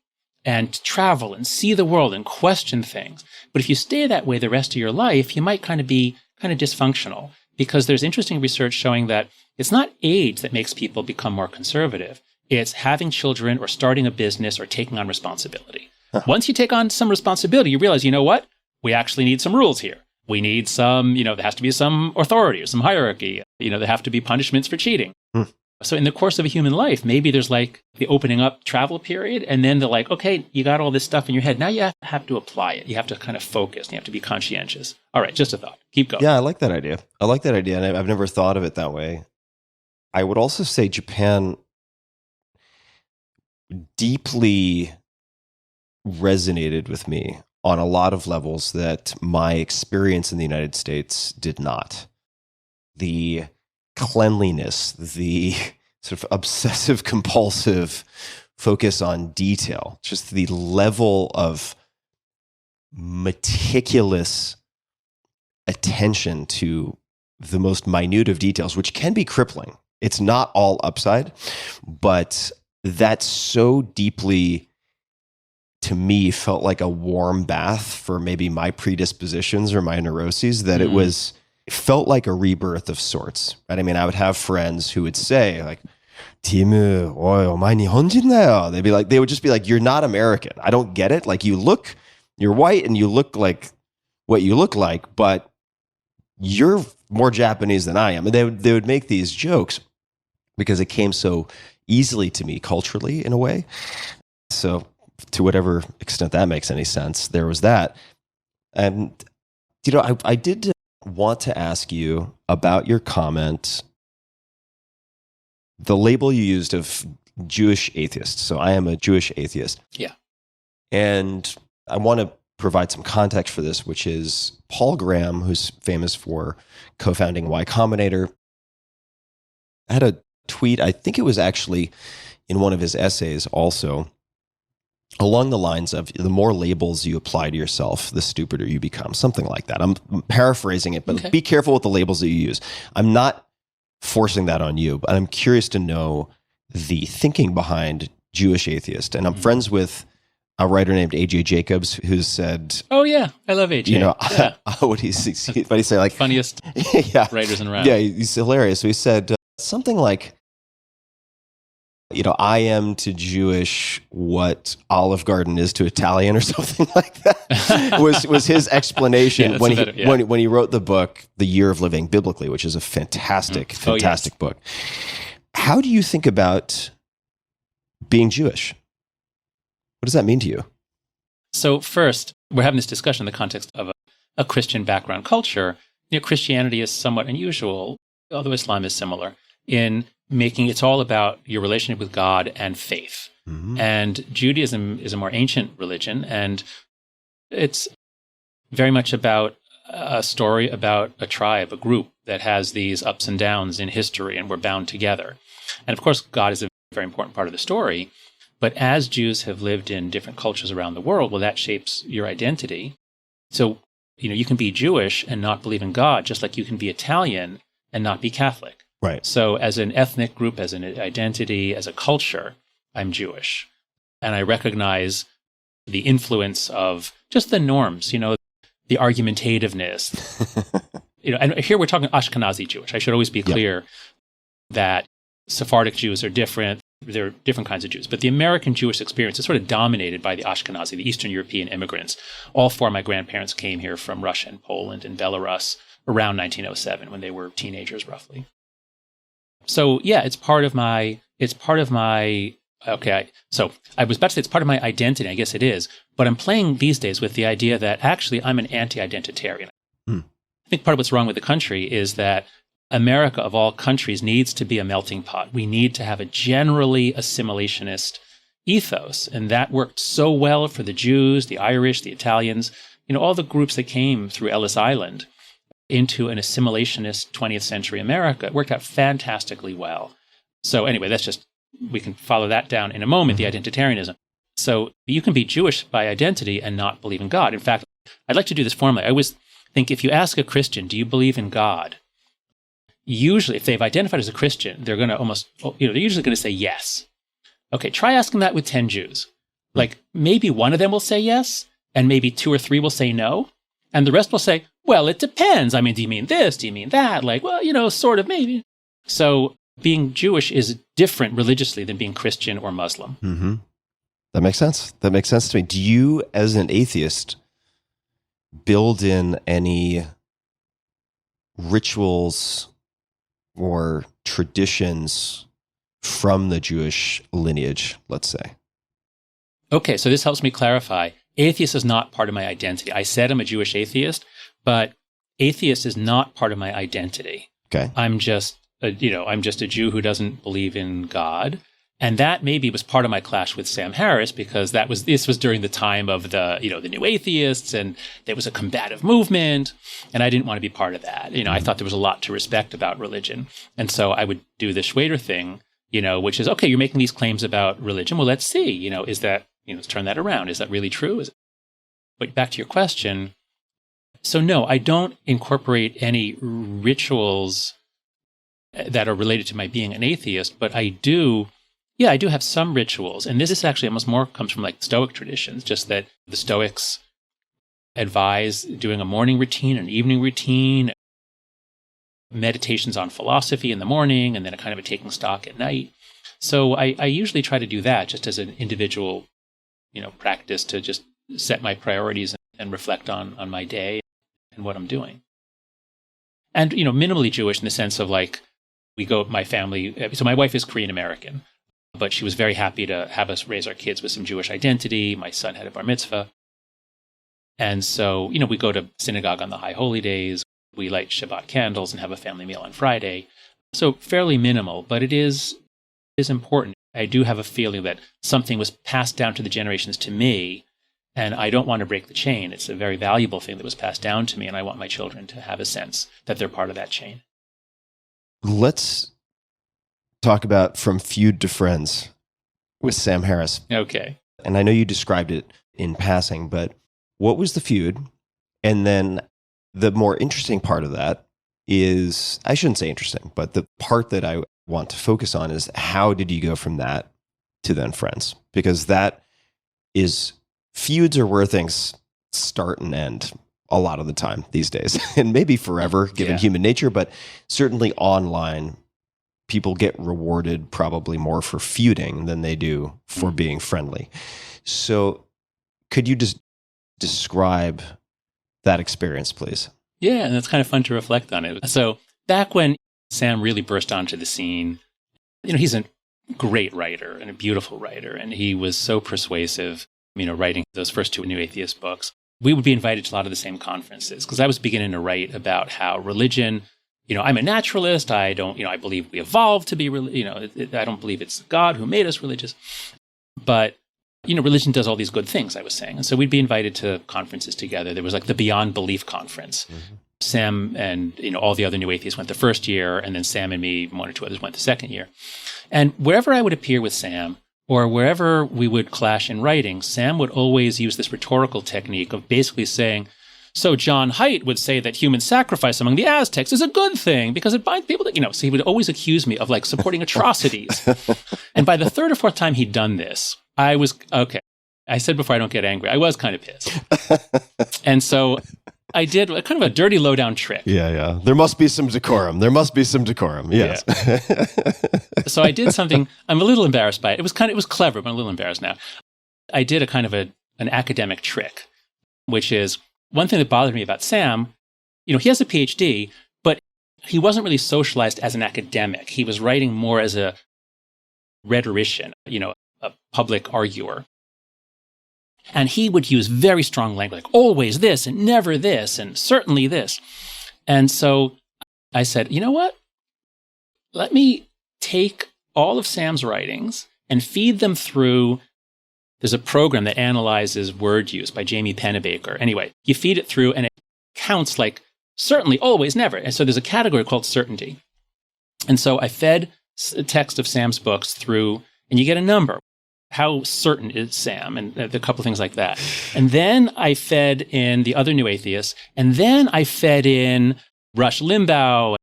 and travel and see the world and question things. But if you stay that way the rest of your life, you might kind of be kind of dysfunctional, because there's interesting research showing that it's not age that makes people become more conservative. It's having children or starting a business or taking on responsibility. Once you take on some responsibility, you realize, what? We actually need some rules here. We need some, there has to be some authority or some hierarchy. There have to be punishments for cheating. So in the course of a human life, maybe there's the opening up travel period, and then they're like, okay, you got all this stuff in your head. Now you have to apply it. You have to kind of focus. You have to be conscientious. All right, just a thought. Keep going. Yeah, I like that idea. And I've never thought of it that way. I would also say Japan deeply resonated with me on a lot of levels that my experience in the United States did not. The cleanliness, the sort of obsessive compulsive focus on detail, just the level of meticulous attention to the most minute of details, which can be crippling. It's not all upside, but that so deeply, to me, felt like a warm bath for maybe my predispositions or my neuroses, that it felt like a rebirth of sorts, right? I mean, I would have friends who would say like, Tim, omae nihonjin da yo. They would just be like, you're not American. I don't get it. Like you're white and you look like what you look like, but you're more Japanese than I am. And they would make these jokes because it came so easily to me culturally in a way. So to whatever extent that makes any sense, there was that. And, I did want to ask you about your comment, the label you used of Jewish atheist. So I am a Jewish atheist. Yeah. And I want to provide some context for this, which is Paul Graham, who's famous for co-founding Y Combinator, had a tweet, I think it was actually in one of his essays also, along the lines of the more labels you apply to yourself, the stupider you become, something like that. I'm paraphrasing it, but Be careful with the labels that you use. I'm not forcing that on you, but I'm curious to know the thinking behind Jewish atheist. And I'm friends with a writer named A.J. Jacobs who said, "Oh yeah, I love A.J." What he say, like funniest writers around. Yeah, he's hilarious. So he said something like, I am to Jewish what Olive Garden is to Italian, or something like that. was his explanation when he wrote the book The Year of Living Biblically, which is a fantastic book. How do you think about being Jewish? What does that mean to you? So first, we're having this discussion in the context of a Christian background culture. Christianity is somewhat unusual, although Islam is similar, in making it's all about your relationship with God and faith. Mm-hmm. And Judaism is a more ancient religion, and it's very much about a story about a tribe, a group that has these ups and downs in history, and we're bound together. And of course, God is a very important part of the story. But as Jews have lived in different cultures around the world, well, that shapes your identity. So, you can be Jewish and not believe in God, just like you can be Italian and not be Catholic. Right. So as an ethnic group, as an identity, as a culture, I'm Jewish. And I recognize the influence of just the norms, the argumentativeness. And here we're talking Ashkenazi Jewish. I should always be clear that Sephardic Jews are different. There are different kinds of Jews. But the American Jewish experience is sort of dominated by the Ashkenazi, the Eastern European immigrants. All four of my grandparents came here from Russia and Poland and Belarus around 1907 when they were teenagers, roughly. So yeah, it's part of my, so I was about to say it's part of my identity, I guess it is, but I'm playing these days with the idea that actually I'm an anti-identitarian. I think part of what's wrong with the country is that America, of all countries, needs to be a melting pot. We need to have a generally assimilationist ethos. And that worked so well for the Jews, the Irish, the Italians, all the groups that came through Ellis Island into an assimilationist 20th century America. It worked out fantastically well. So anyway, we can follow that down in a moment, the identitarianism. So you can be Jewish by identity and not believe in God. In fact, I'd like to do this formally. I always think if you ask a Christian, do you believe in God? Usually, if they've identified as a Christian, they're going to they're usually going to say yes. Okay, try asking that with 10 Jews. Like maybe one of them will say yes, and maybe 2 or 3 will say no. And the rest will say, well, it depends. I mean, do you mean this? Do you mean that? Like, well, sort of, maybe. So being Jewish is different religiously than being Christian or Muslim. Mm-hmm. That makes sense. That makes sense to me. Do you, as an atheist, build in any rituals or traditions from the Jewish lineage, let's say? Okay, so this helps me clarify. Atheist is not part of my identity. I said I'm a Jewish atheist, but atheist is not part of my identity. Okay. I'm just a Jew who doesn't believe in God. And that maybe was part of my clash with Sam Harris, because this was during the time of the new atheists, and there was a combative movement, and I didn't want to be part of that. I thought there was a lot to respect about religion. And so I would do the Shweder thing, which is, okay, you're making these claims about religion. Well, let's see, is that, let's turn that around. Is that really true? But back to your question. So no, I don't incorporate any rituals that are related to my being an atheist, but I do have some rituals. And this is actually almost more comes from like Stoic traditions, just that the Stoics advise doing a morning routine, an evening routine, meditations on philosophy in the morning, and then a kind of a taking stock at night. So I usually try to do that just as an individual, practice to just set my priorities and reflect on my day and what I'm doing. And, minimally Jewish in the sense of like, my family, so my wife is Korean American, but she was very happy to have us raise our kids with some Jewish identity. My son had a bar mitzvah. And so, we go to synagogue on the high holy days. We light Shabbat candles and have a family meal on Friday. So fairly minimal, but it is important. I do have a feeling that something was passed down to the generations to me, and I don't want to break the chain. It's a very valuable thing that was passed down to me, and I want my children to have a sense that they're part of that chain. Let's talk about From Feud to Friends with Sam Harris. Okay. And I know you described it in passing, but what was the feud? And then the more interesting part of that is, I shouldn't say interesting, but the part that I want to focus on is how did you go from that to then friends? Because that is, feuds are where things start and end a lot of the time these days, and maybe forever given human nature, but certainly online, people get rewarded probably more for feuding than they do for being friendly. So could you just describe that experience, please? Yeah, and it's kind of fun to reflect on it. So back when Sam really burst onto the scene, he's a great writer and a beautiful writer, and he was so persuasive, writing those first two New Atheist books. We would be invited to a lot of the same conferences because I was beginning to write about how religion, I'm a naturalist. I believe we evolved to be, I don't believe it's God who made us religious. But, religion does all these good things, I was saying. And so we'd be invited to conferences together. There was like the Beyond Belief conference. Mm-hmm. Sam and, all the other New Atheists went the first year, and then Sam and me, one or two others, went the second year. And wherever I would appear with Sam, or wherever we would clash in writing, Sam would always use this rhetorical technique of basically saying, so John Haidt would say that human sacrifice among the Aztecs is a good thing because it binds people to, so he would always accuse me of like supporting atrocities. And by the third or fourth time he'd done this, I was, okay. I said before I don't get angry, I was kind of pissed. And so I did a kind of a dirty low-down trick. Yeah. There must be some decorum. Yes. Yeah. So I did something, I'm a little embarrassed by it. It was clever, but I'm a little embarrassed now. I did a kind of an academic trick, which is one thing that bothered me about Sam. He has a PhD, but he wasn't really socialized as an academic. He was writing more as a rhetorician, a public arguer. And he would use very strong language, like always this and never this and certainly this. And so I said, you know what? Let me take all of Sam's writings and feed them through. There's a program that analyzes word use by Jamie Pennebaker. Anyway, you feed it through and it counts like certainly, always, never. And so there's a category called certainty. And so I fed a text of Sam's books through, and you get a number. How certain is Sam? And a couple of things like that. And then I fed in the other New Atheists. And then I fed in Rush Limbaugh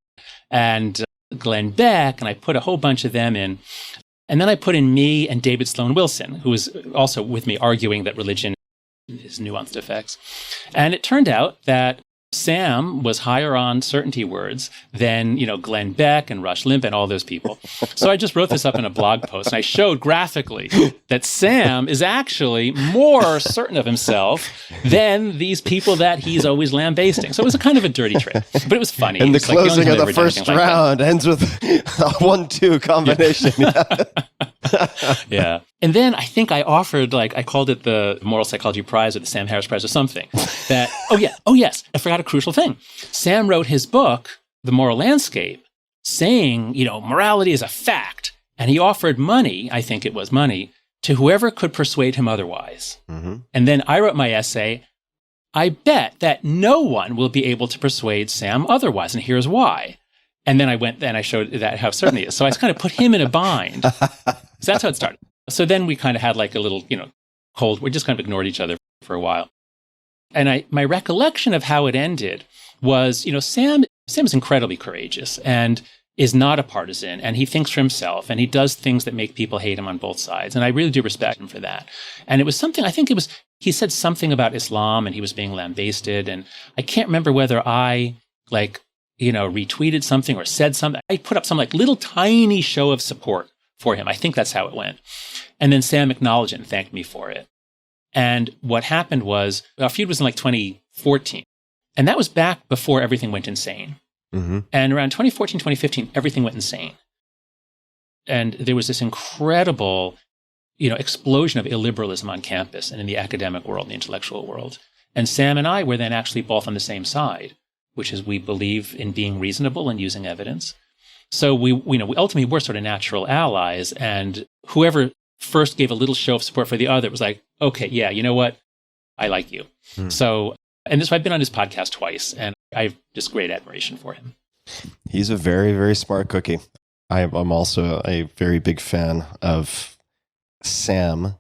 and Glenn Beck. And I put a whole bunch of them in. And then I put in me and David Sloan Wilson, who was also with me arguing that religion is nuanced effects. And it turned out that Sam was higher on certainty words than, Glenn Beck and Rush Limbaugh and all those people. So I just wrote this up in a blog post, and I showed graphically that Sam is actually more certain of himself than these people that he's always lambasting. So it was a kind of a dirty trick, but it was funny. And the closing of the first round ends with a 1-2 combination. Yeah. And then I think I offered, I called it the Moral Psychology Prize or the Sam Harris Prize or something. Yes, I forgot a crucial thing. Sam wrote his book, The Moral Landscape, saying, morality is a fact. And he offered money, I think it was money, to whoever could persuade him otherwise. Mm-hmm. And then I wrote my essay, I bet that no one will be able to persuade Sam otherwise, and here's why. And then I showed that how certain he is. So I kind of put him in a bind. So that's how it started. So then we kind of had like a little, cold, we just kind of ignored each other for a while. And my recollection of how it ended was, Sam is incredibly courageous. And is not a partisan, and he thinks for himself, and he does things that make people hate him on both sides. And I really do respect him for that. And it was something, I think it was, he said something about Islam, and he was being lambasted. And I can't remember whether I, retweeted something or said something. I put up some little tiny show of support for him. I think that's how it went. And then Sam acknowledged it and thanked me for it. And what happened was, our feud was in 2014. And that was back before everything went insane. Mm-hmm. And around 2014, 2015, everything went insane. And there was this incredible, explosion of illiberalism on campus and in the academic world, the intellectual world. And Sam and I were then actually both on the same side, which is we believe in being reasonable and using evidence. So we ultimately were sort of natural allies. And whoever first gave a little show of support for the other was like, okay, yeah, you know what? I like you. So, and this, I've been on his podcast twice, and I have just great admiration for him. He's a very, very smart cookie. I'm also a very big fan of Sam.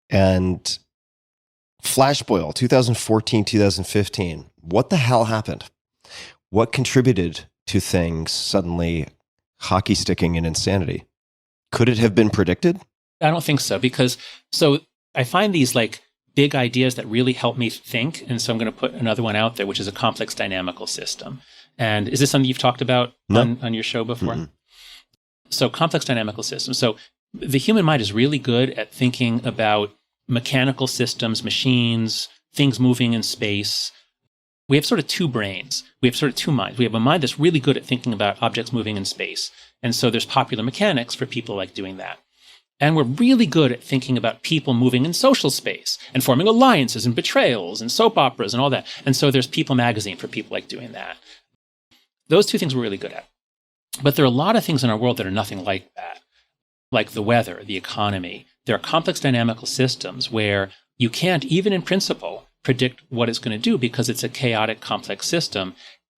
And Flashboil, 2014, 2015. What the hell happened? What contributed to things suddenly hockey sticking in insanity? Could it have been predicted? I don't think so, because I find these big ideas that really help me think. And so I'm going to put another one out there, which is a complex dynamical system. And is this something you've talked about on your show before? Mm-hmm. So complex dynamical system. So the human mind is really good at thinking about mechanical systems, machines, things moving in space. We have sort of two brains. We have sort of two minds. We have a mind that's really good at thinking about objects moving in space. And so there's popular mechanics for people like doing that. And we're really good at thinking about people moving in social space and forming alliances and betrayals and soap operas and all that. And so there's People magazine for people like doing that. Those two things we're really good at. But there are a lot of things in our world that are nothing like that, like the weather, the economy. There are complex dynamical systems where you can't, even in principle, predict what it's going to do because it's a chaotic, complex system.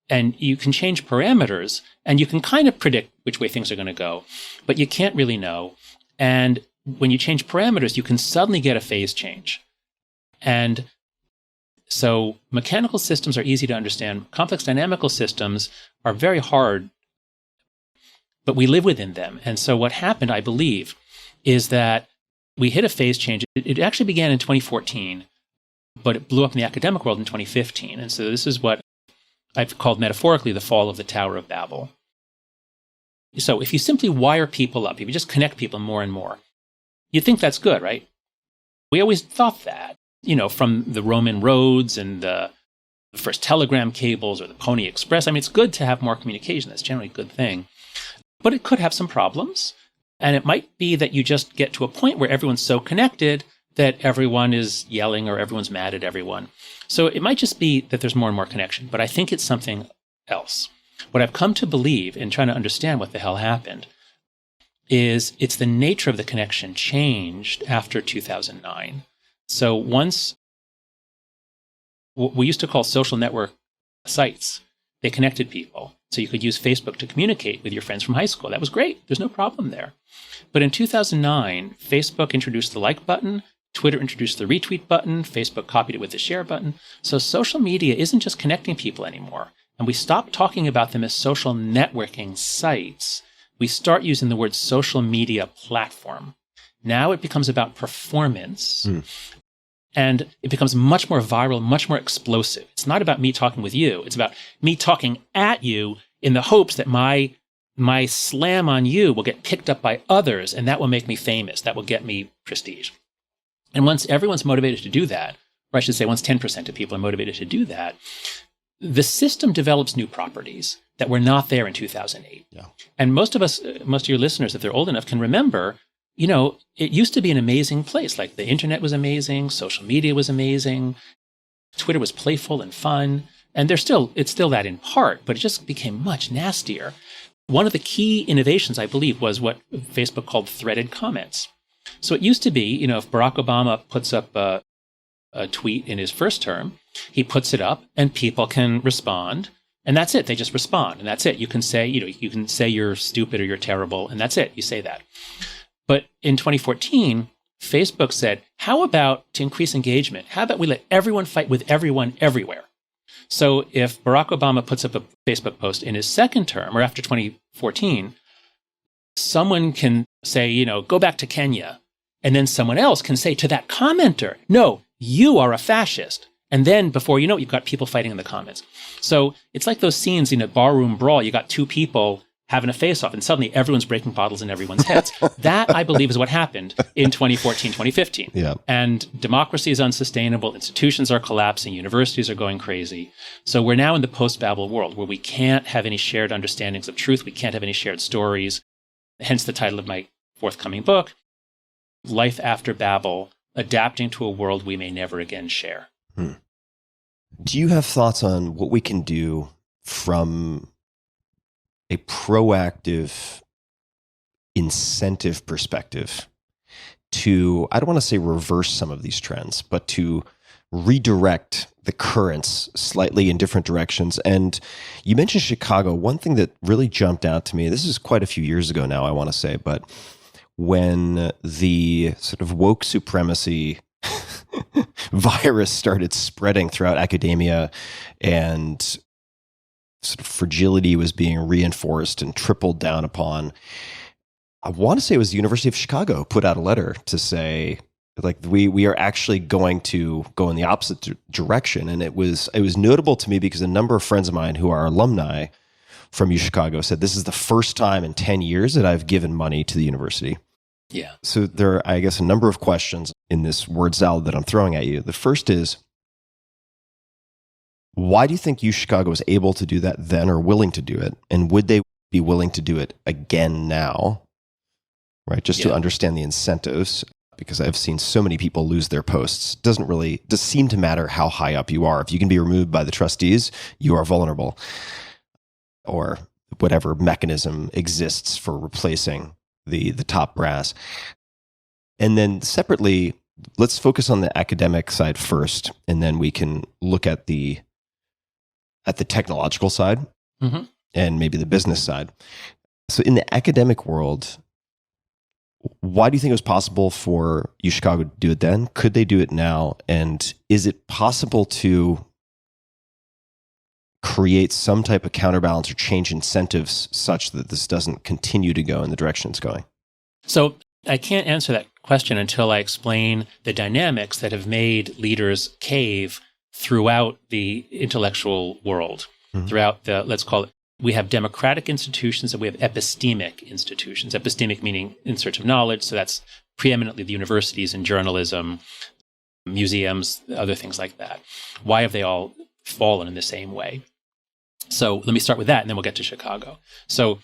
And you can change parameters and you can kind of predict which way things are going to go, but you can't really know. And when you change parameters, you can suddenly get a phase change. And so mechanical systems are easy to understand. Complex dynamical systems are very hard, but we live within them. And so what happened, I believe, is that we hit a phase change. It actually began in 2014, but it blew up in the academic world in 2015. And so this is what I've called metaphorically the fall of the Tower of Babbel. So if you simply wire people up, if you just connect people more and more, you think that's good, right? We always thought that, from the Roman roads and the first telegram cables or the Pony Express. I mean, it's good to have more communication. That's generally a good thing. But it could have some problems. And it might be that you just get to a point where everyone's so connected that everyone is yelling or everyone's mad at everyone. So it might just be that there's more and more connection. But I think it's something else. What I've come to believe in trying to understand what the hell happened is it's the nature of the connection changed after 2009. So once, what we used to call social network sites, they connected people. So you could use Facebook to communicate with your friends from high school. That was great. There's no problem there. But in 2009, Facebook introduced the like button, Twitter introduced the retweet button, Facebook copied it with the share button. So social media isn't just connecting people anymore. And we stop talking about them as social networking sites. We start using the word social media platform. Now it becomes about performance. And it becomes much more viral, much more explosive. It's not about me talking with you. It's about me talking at you in the hopes that my slam on you will get picked up by others, and that will make me famous. That will get me prestige. And once everyone's motivated to do that, or I should say once 10% of people are motivated to do that, the system develops new properties that were not there in 2008. Yeah. And most of your listeners, if they're old enough, can remember, it used to be an amazing place. Like the internet was amazing, social media was amazing, Twitter was playful and fun. And it's still that in part, but it just became much nastier. One of the key innovations, I believe, was what Facebook called threaded comments. So it used to be, if Barack Obama puts up a tweet in his first term, he puts it up and people can respond, and that's it. They just respond, and that's it. You can say, you can say you're stupid or you're terrible, and that's it. You say that. But in 2014, Facebook said, how about to increase engagement? How about we let everyone fight with everyone everywhere? So if Barack Obama puts up a Facebook post in his second term or after 2014, someone can say, go back to Kenya. And then someone else can say to that commenter, no, you are a fascist. And then before you know it, you've got people fighting in the comments. So it's like those scenes in a barroom brawl. You got two people having a face-off, and suddenly everyone's breaking bottles in everyone's heads. That, I believe, is what happened in 2014, 2015. Yeah. And democracy is unsustainable. Institutions are collapsing. Universities are going crazy. So we're now in the post-Babbel world where we can't have any shared understandings of truth. We can't have any shared stories. Hence the title of my forthcoming book, Life After Babbel, Adapting to a World We May Never Again Share. Do you have thoughts on what we can do from a proactive incentive perspective to, I don't want to say reverse some of these trends, but to redirect the currents slightly in different directions? And you mentioned Chicago. One thing that really jumped out to me, this is quite a few years ago now, I want to say, but when the sort of woke supremacy virus started spreading throughout academia and sort of fragility was being reinforced and tripled down upon, I want to say it was the University of Chicago put out a letter to say, like, we are actually going to go in the opposite direction. And it was notable to me because a number of friends of mine who are alumni from U Chicago said, this is the first time in 10 years that I've given money to the university. Yeah. So there are, I guess, a number of questions in this word salad that I'm throwing at you. The first is, why do you think U Chicago was able to do that then or willing to do it? And would they be willing to do it again now? Right? Just to understand the incentives, because I've seen so many people lose their posts. It doesn't seem to matter how high up you are. If you can be removed by the trustees, you are vulnerable, or whatever mechanism exists for replacing the top brass. And then separately, let's focus on the academic side first, and then we can look at the technological side and maybe the business side. So in the academic world, why do you think it was possible for U Chicago to do it then? Could they do it now? And is it possible to create some type of counterbalance or change incentives such that this doesn't continue to go in the direction it's going? So I can't answer that question until I explain the dynamics that have made leaders cave throughout the intellectual world, throughout the, let's call it, we have democratic institutions and we have epistemic institutions. Epistemic meaning in search of knowledge. So that's preeminently the universities and journalism, museums, other things like that. Why have they all fallen in the same way? So let me start with that, and then we'll get to Chicago. So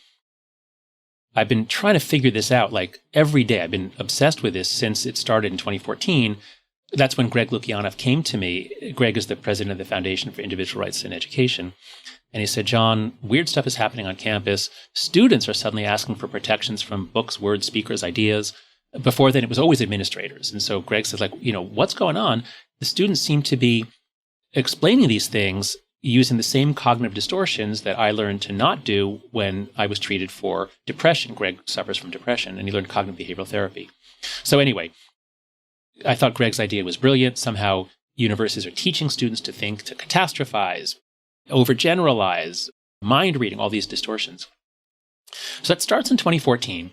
I've been trying to figure this out like every day. I've been obsessed with this since it started in 2014. That's when Greg Lukianoff came to me. Greg is the president of the Foundation for Individual Rights in Education. And he said, John, weird stuff is happening on campus. Students are suddenly asking for protections from books, words, speakers, ideas. Before then, it was always administrators. And so Greg says, like, what's going on? The students seem to be explaining these things using the same cognitive distortions that I learned to not do when I was treated for depression. Greg suffers from depression, and he learned cognitive behavioral therapy. So anyway, I thought Greg's idea was brilliant. Somehow universities are teaching students to think, to catastrophize, overgeneralize, mind reading, all these distortions. So that starts in 2014.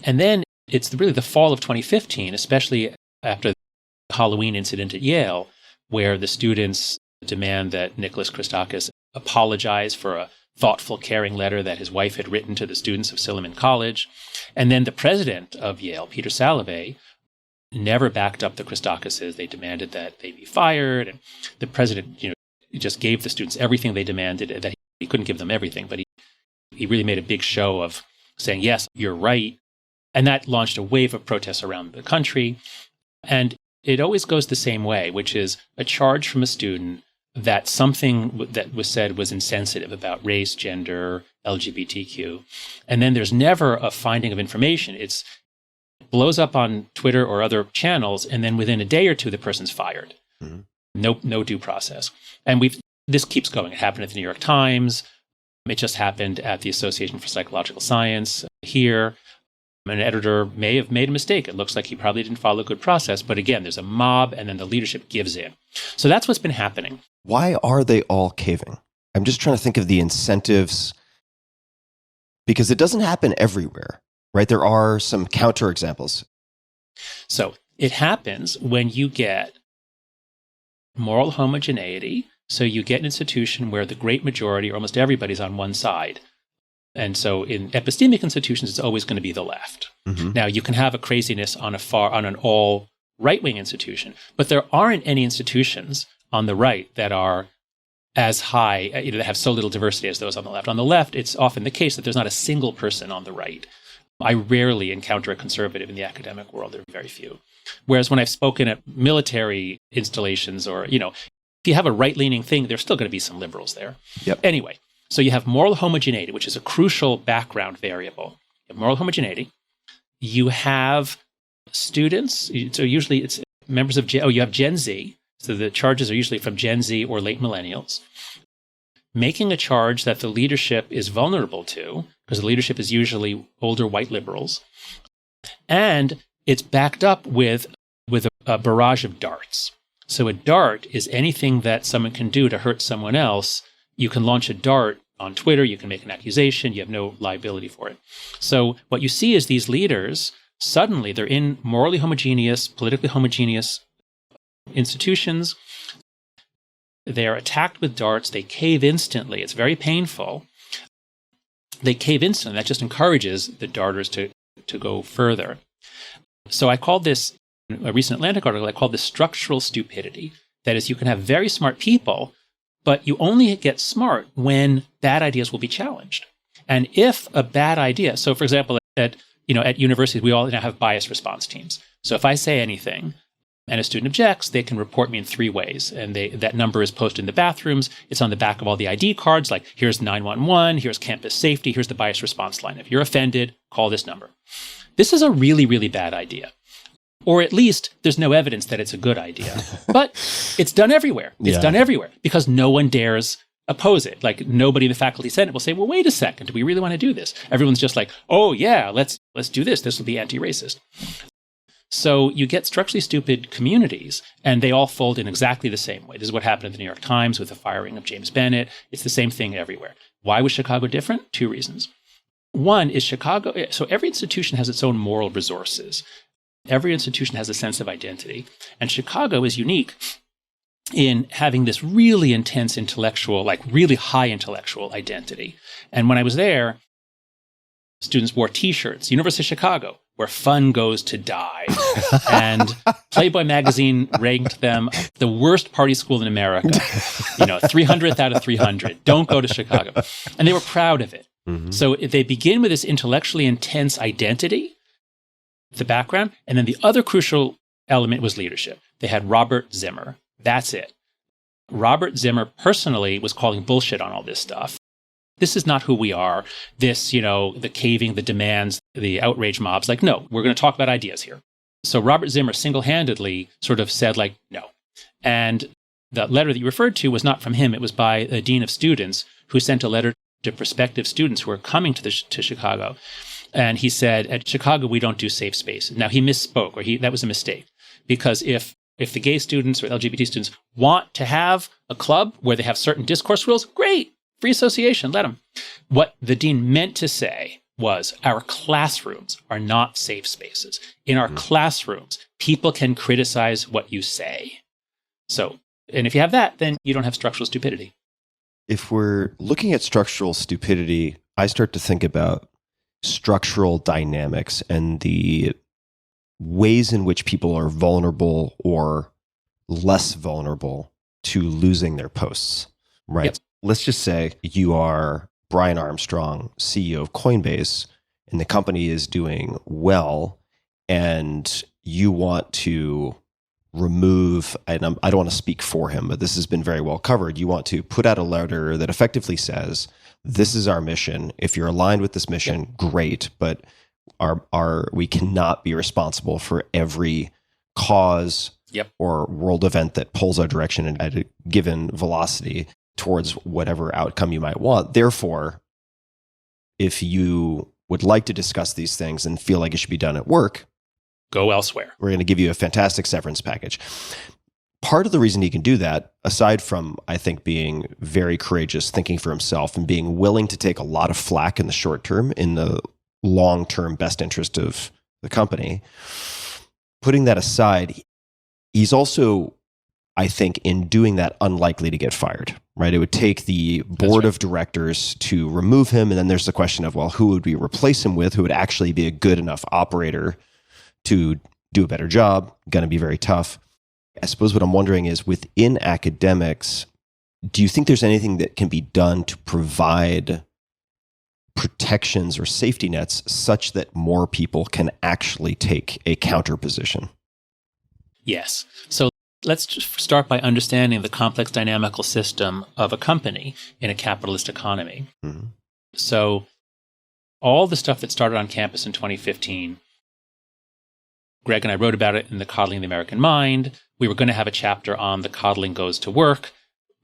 And then it's really the fall of 2015, especially after the Halloween incident at Yale, where the students demand that Nicholas Christakis apologize for a thoughtful, caring letter that his wife had written to the students of Silliman College. And then the president of Yale, Peter Salovey, never backed up the Christakises. They demanded that they be fired. And the president, just gave the students everything they demanded. That he couldn't give them everything, but he really made a big show of saying, yes, you're right. And that launched a wave of protests around the country. And it always goes the same way, which is a charge from a student that something that was said was insensitive about race, gender, LGBTQ. And then there's never a finding of information. It blows up on Twitter or other channels, and then within a day or two, the person's fired. No due process. And this keeps going. It happened at the New York Times. It just happened at the Association for Psychological Science here. An editor may have made a mistake. It looks like he probably didn't follow a good process. But again, there's a mob, and then the leadership gives in. So that's what's been happening. Why are they all caving? I'm just trying to think of the incentives, because it doesn't happen everywhere, right? There are some counterexamples. So it happens when you get moral homogeneity. So you get an institution where the great majority, or almost everybody's on one side. And so in epistemic institutions, it's always going to be the left. Mm-hmm. Now, you can have a craziness on an all right-wing institution, but there aren't any institutions on the right that are as high, that have so little diversity as those on the left. On the left, it's often the case that there's not a single person on the right. I rarely encounter a conservative in the academic world. There are very few. Whereas when I've spoken at military installations or, if you have a right-leaning thing, there's still going to be some liberals there. Yep. Anyway, so you have moral homogeneity, which is a crucial background variable. You have moral homogeneity. You have students. So usually it's members of you have Gen Z. So the charges are usually from Gen Z or late millennials, making a charge that the leadership is vulnerable to, because the leadership is usually older white liberals. And it's backed up with a barrage of darts. So a dart is anything that someone can do to hurt someone else. You can launch a dart on Twitter, you can make an accusation, you have no liability for it. So what you see is these leaders, suddenly they're in morally homogeneous, politically homogeneous institutions. They're attacked with darts, they cave instantly. It's very painful. They cave instantly. That just encourages the darters to go further. So I called this, a recent Atlantic article, I called this structural stupidity. That is, you can have very smart people, but you only get smart when bad ideas will be challenged. And if a bad idea, so for example, at universities, we all now have bias response teams. So if I say anything and a student objects, they can report me in 3 ways. And that number is posted in the bathrooms. It's on the back of all the ID cards, like here's 911, here's campus safety, here's the bias response line. If you're offended, call this number. This is a really, really bad idea. Or at least there's no evidence that it's a good idea. But it's done everywhere. It's done everywhere because no one dares oppose it. Like nobody in the faculty senate will say, well, wait a second, do we really want to do this? Everyone's just like, oh yeah, let's do this. This will be anti-racist. So you get structurally stupid communities, and they all fold in exactly the same way. This is what happened in the New York Times with the firing of James Bennett. It's the same thing everywhere. Why was Chicago different? 2 reasons. One is Chicago. So every institution has its own moral resources. Every institution has a sense of identity. And Chicago is unique in having this really intense intellectual, like really high intellectual identity. And when I was there, students wore T-shirts, University of Chicago, where fun goes to die. And Playboy magazine ranked them the worst party school in America. 300th out of 300. Don't go to Chicago. And they were proud of it. Mm-hmm. So they begin with this intellectually intense identity, the background, and then the other crucial element was leadership. They had Robert Zimmer. That's it. Robert Zimmer personally was calling bullshit on all this stuff. This is not who we are. This, the caving, the demands, the outrage mobs. Like, no, we're going to talk about ideas here. So Robert Zimmer single-handedly sort of said, like, no. And the letter that you referred to was not from him. It was by a dean of students who sent a letter to prospective students who are coming to Chicago. And he said, at Chicago, we don't do safe spaces. Now, he misspoke, or that was a mistake. Because if the gay students or LGBT students want to have a club where they have certain discourse rules, great. Free association, let them. What the dean meant to say was our classrooms are not safe spaces. In our classrooms, people can criticize what you say. So, and if you have that, then you don't have structural stupidity. If we're looking at structural stupidity, I start to think about structural dynamics and the ways in which people are vulnerable or less vulnerable to losing their posts, right? Yep. Let's just say you are Brian Armstrong, CEO of Coinbase, and the company is doing well, and you want to remove, and I don't want to speak for him, but this has been very well covered. You want to put out a letter that effectively says, this is our mission. If you're aligned with this mission, great, but we cannot be responsible for every cause or world event that pulls our direction at a given velocity towards whatever outcome you might want. Therefore, if you would like to discuss these things and feel like it should be done at work, go elsewhere. we're going to give you a fantastic severance package. Part of the reason he can do that, aside from, I think, being very courageous, thinking for himself, and being willing to take a lot of flack in the short term, in the long-term best interest of the company, putting that aside, he's also, I think, in doing that, unlikely to get fired, right? It would take the board of directors to remove him. And then there's the question of, well, who would we replace him with? Who would actually be a good enough operator to do a better job? Going to be very tough. I suppose what I'm wondering is, within academics, do you think there's anything that can be done to provide protections or safety nets such that more people can actually take a counter position? Yes. So let's just start by understanding the complex dynamical system of a company in a capitalist economy. Mm-hmm. So all the stuff that started on campus in 2015, Greg and I wrote about it in the Coddling the American Mind. We were going to have a chapter on the Coddling goes to work,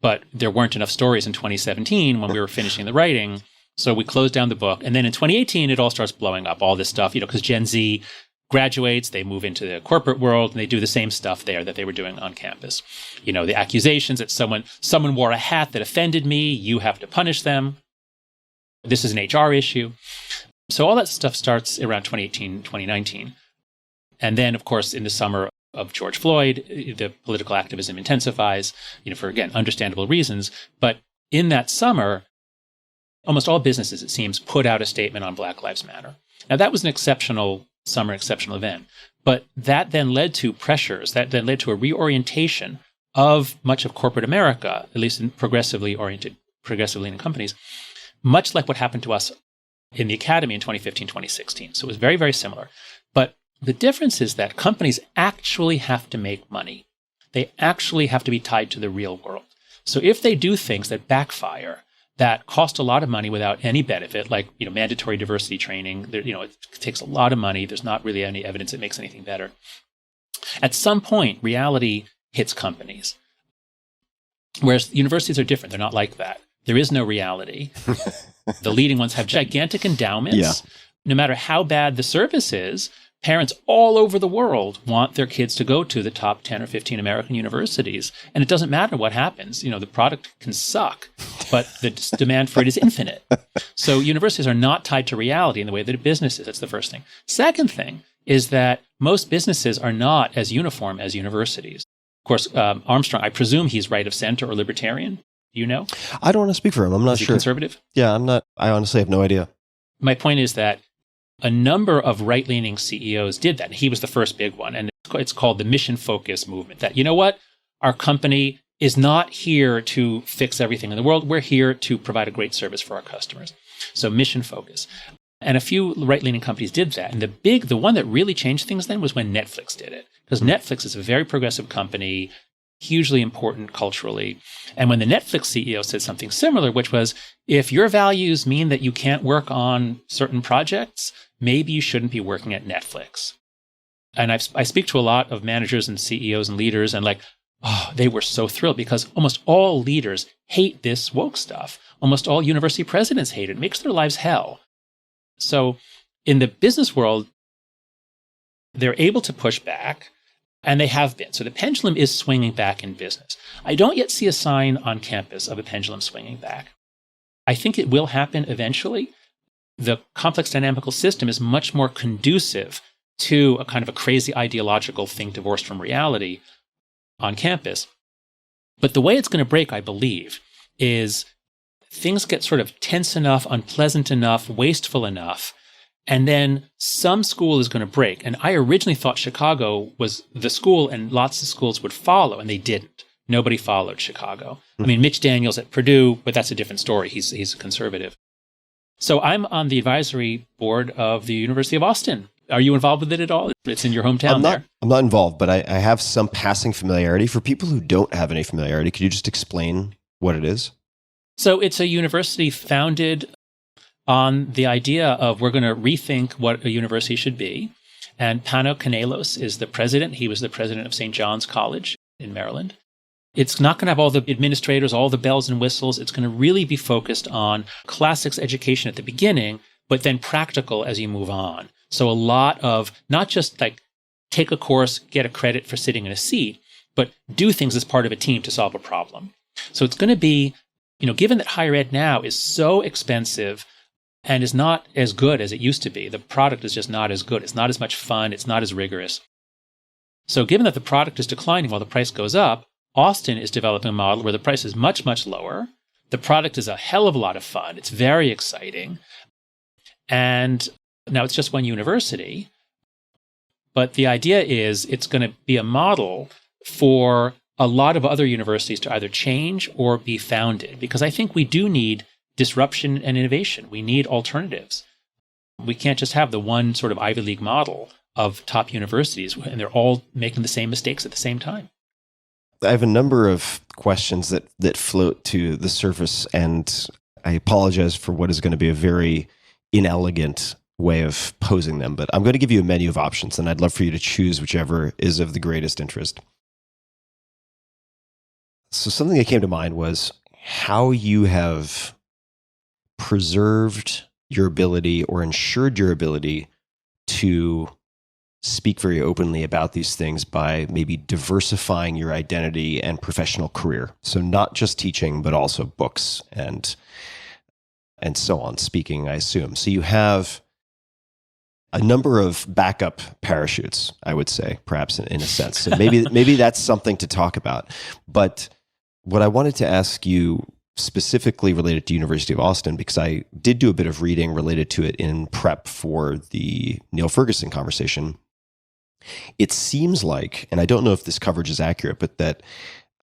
but there weren't enough stories in 2017 when we were finishing the writing. So we closed down the book. And then in 2018, it all starts blowing up, all this stuff, because Gen Z graduates, they move into the corporate world, and they do the same stuff there that they were doing on campus. The accusations that someone wore a hat that offended me, you have to punish them. This is an HR issue. So all that stuff starts around 2018, 2019. And then, of course, in the summer of George Floyd, the political activism intensifies, for, again, understandable reasons. But in that summer, almost all businesses, it seems, put out a statement on Black Lives Matter. Now, that was an exceptional summer, exceptional event. But that then led to pressures, that then led to a reorientation of much of corporate America, at least in progressively in companies, much like what happened to us in the academy in 2015, 2016. So it was very, very similar. But the difference is that companies actually have to make money. They actually have to be tied to the real world. So if they do things that backfire, that cost a lot of money without any benefit, like mandatory diversity training, it takes a lot of money. There's not really any evidence it makes anything better. At some point, reality hits companies. Whereas universities are different. They're not like that. There is no reality. The leading ones have gigantic endowments. Yeah. No matter how bad the service is, parents all over the world want their kids to go to the top 10 or 15 American universities. And it doesn't matter what happens. The product can suck, but the demand for it is infinite. So universities are not tied to reality in the way that a business is. That's the first thing. Second thing is that most businesses are not as uniform as universities. Of course, Armstrong, I presume he's right of center or libertarian. Do you know? I don't want to speak for him. I'm not is he sure. Conservative? Yeah, I'm not. I honestly have no idea. My point is that a number of right-leaning CEOs did that. He was the first big one. And it's called the mission focus movement. That, our company is not here to fix everything in the world. We're here to provide a great service for our customers. So mission focus. And a few right-leaning companies did that. And the one that really changed things then was when Netflix did it. Because Netflix is a very progressive company, hugely important culturally. And when the Netflix CEO said something similar, which was, if your values mean that you can't work on certain projects, maybe you shouldn't be working at Netflix. And I speak to a lot of managers and CEOs and leaders, and they were so thrilled because almost all leaders hate this woke stuff. Almost all university presidents hate it. It makes their lives hell. So in the business world, they're able to push back, and they have been. So the pendulum is swinging back in business. I don't yet see a sign on campus of a pendulum swinging back. I think it will happen eventually. The complex dynamical system is much more conducive to a kind of a crazy ideological thing divorced from reality on campus. But the way it's going to break, I believe, is things get sort of tense enough, unpleasant enough, wasteful enough, and then some school is going to break. And I originally thought Chicago was the school and lots of schools would follow, and they didn't. Nobody followed Chicago. I mean, Mitch Daniels at Purdue, but that's a different story. He's a conservative. So I'm on the advisory board of the University of Austin. Are you involved with it at all? It's in your hometown there. I'm not involved, but I have some passing familiarity. For people who don't have any familiarity, could you just explain what it is? So it's a university founded on the idea of we're going to rethink what a university should be. And Pano Kanelos is the president. He was the president of St. John's College in Maryland. It's not going to have all the administrators, all the bells and whistles. It's going to really be focused on classics education at the beginning, but then practical as you move on. So a lot of not just like take a course, get a credit for sitting in a seat, but do things as part of a team to solve a problem. So it's going to be, given that higher ed now is so expensive and is not as good as it used to be, the product is just not as good. It's not as much fun. It's not as rigorous. So given that the product is declining while the price goes up, Austin is developing a model where the price is much, much lower. The product is a hell of a lot of fun. It's very exciting. And now it's just one university. But the idea is it's going to be a model for a lot of other universities to either change or be founded. Because I think we do need disruption and innovation. We need alternatives. We can't just have the one sort of Ivy League model of top universities, and they're all making the same mistakes at the same time. I have a number of questions that float to the surface, and I apologize for what is going to be a very inelegant way of posing them, but I'm going to give you a menu of options, and I'd love for you to choose whichever is of the greatest interest. So something that came to mind was how you have preserved your ability or ensured your ability to speak very openly about these things by maybe diversifying your identity and professional career. So not just teaching, but also books and so on, speaking, I assume. So you have a number of backup parachutes, I would say, perhaps in a sense. So maybe that's something to talk about. But what I wanted to ask you specifically related to University of Austin, because I did do a bit of reading related to it in prep for the Neil Ferguson conversation. It seems like, and I don't know if this coverage is accurate, but that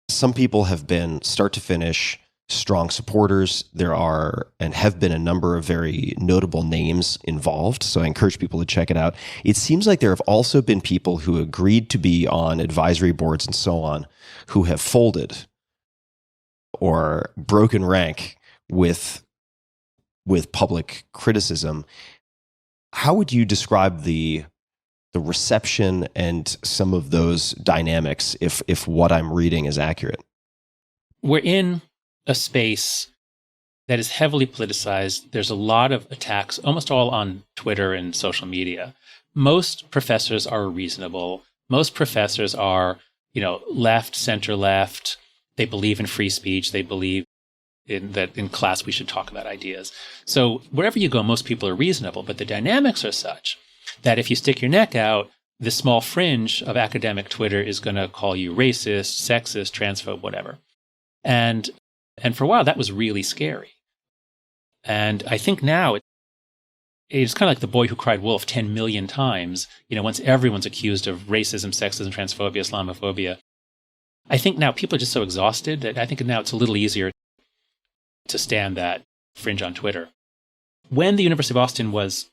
some people have been start to finish strong supporters. There are and have been a number of very notable names involved. So I encourage people to check it out. It seems like there have also been people who agreed to be on advisory boards and so on who have folded or broken rank with public criticism. How would you describe the reception and some of those dynamics if what I'm reading is accurate? We're in a space that is heavily politicized. There's a lot of attacks, almost all on Twitter and social media. Most professors are reasonable. Most professors are, left, center left. They believe in free speech. They believe in class we should talk about ideas. So wherever you go, most people are reasonable, but the dynamics are such that if you stick your neck out, the small fringe of academic Twitter is going to call you racist, sexist, transphobe, whatever. And for a while, that was really scary. And I think now it's kind of like the boy who cried wolf 10 million times, once everyone's accused of racism, sexism, transphobia, Islamophobia. I think now people are just so exhausted that I think now it's a little easier to stand that fringe on Twitter. When the University of Austin was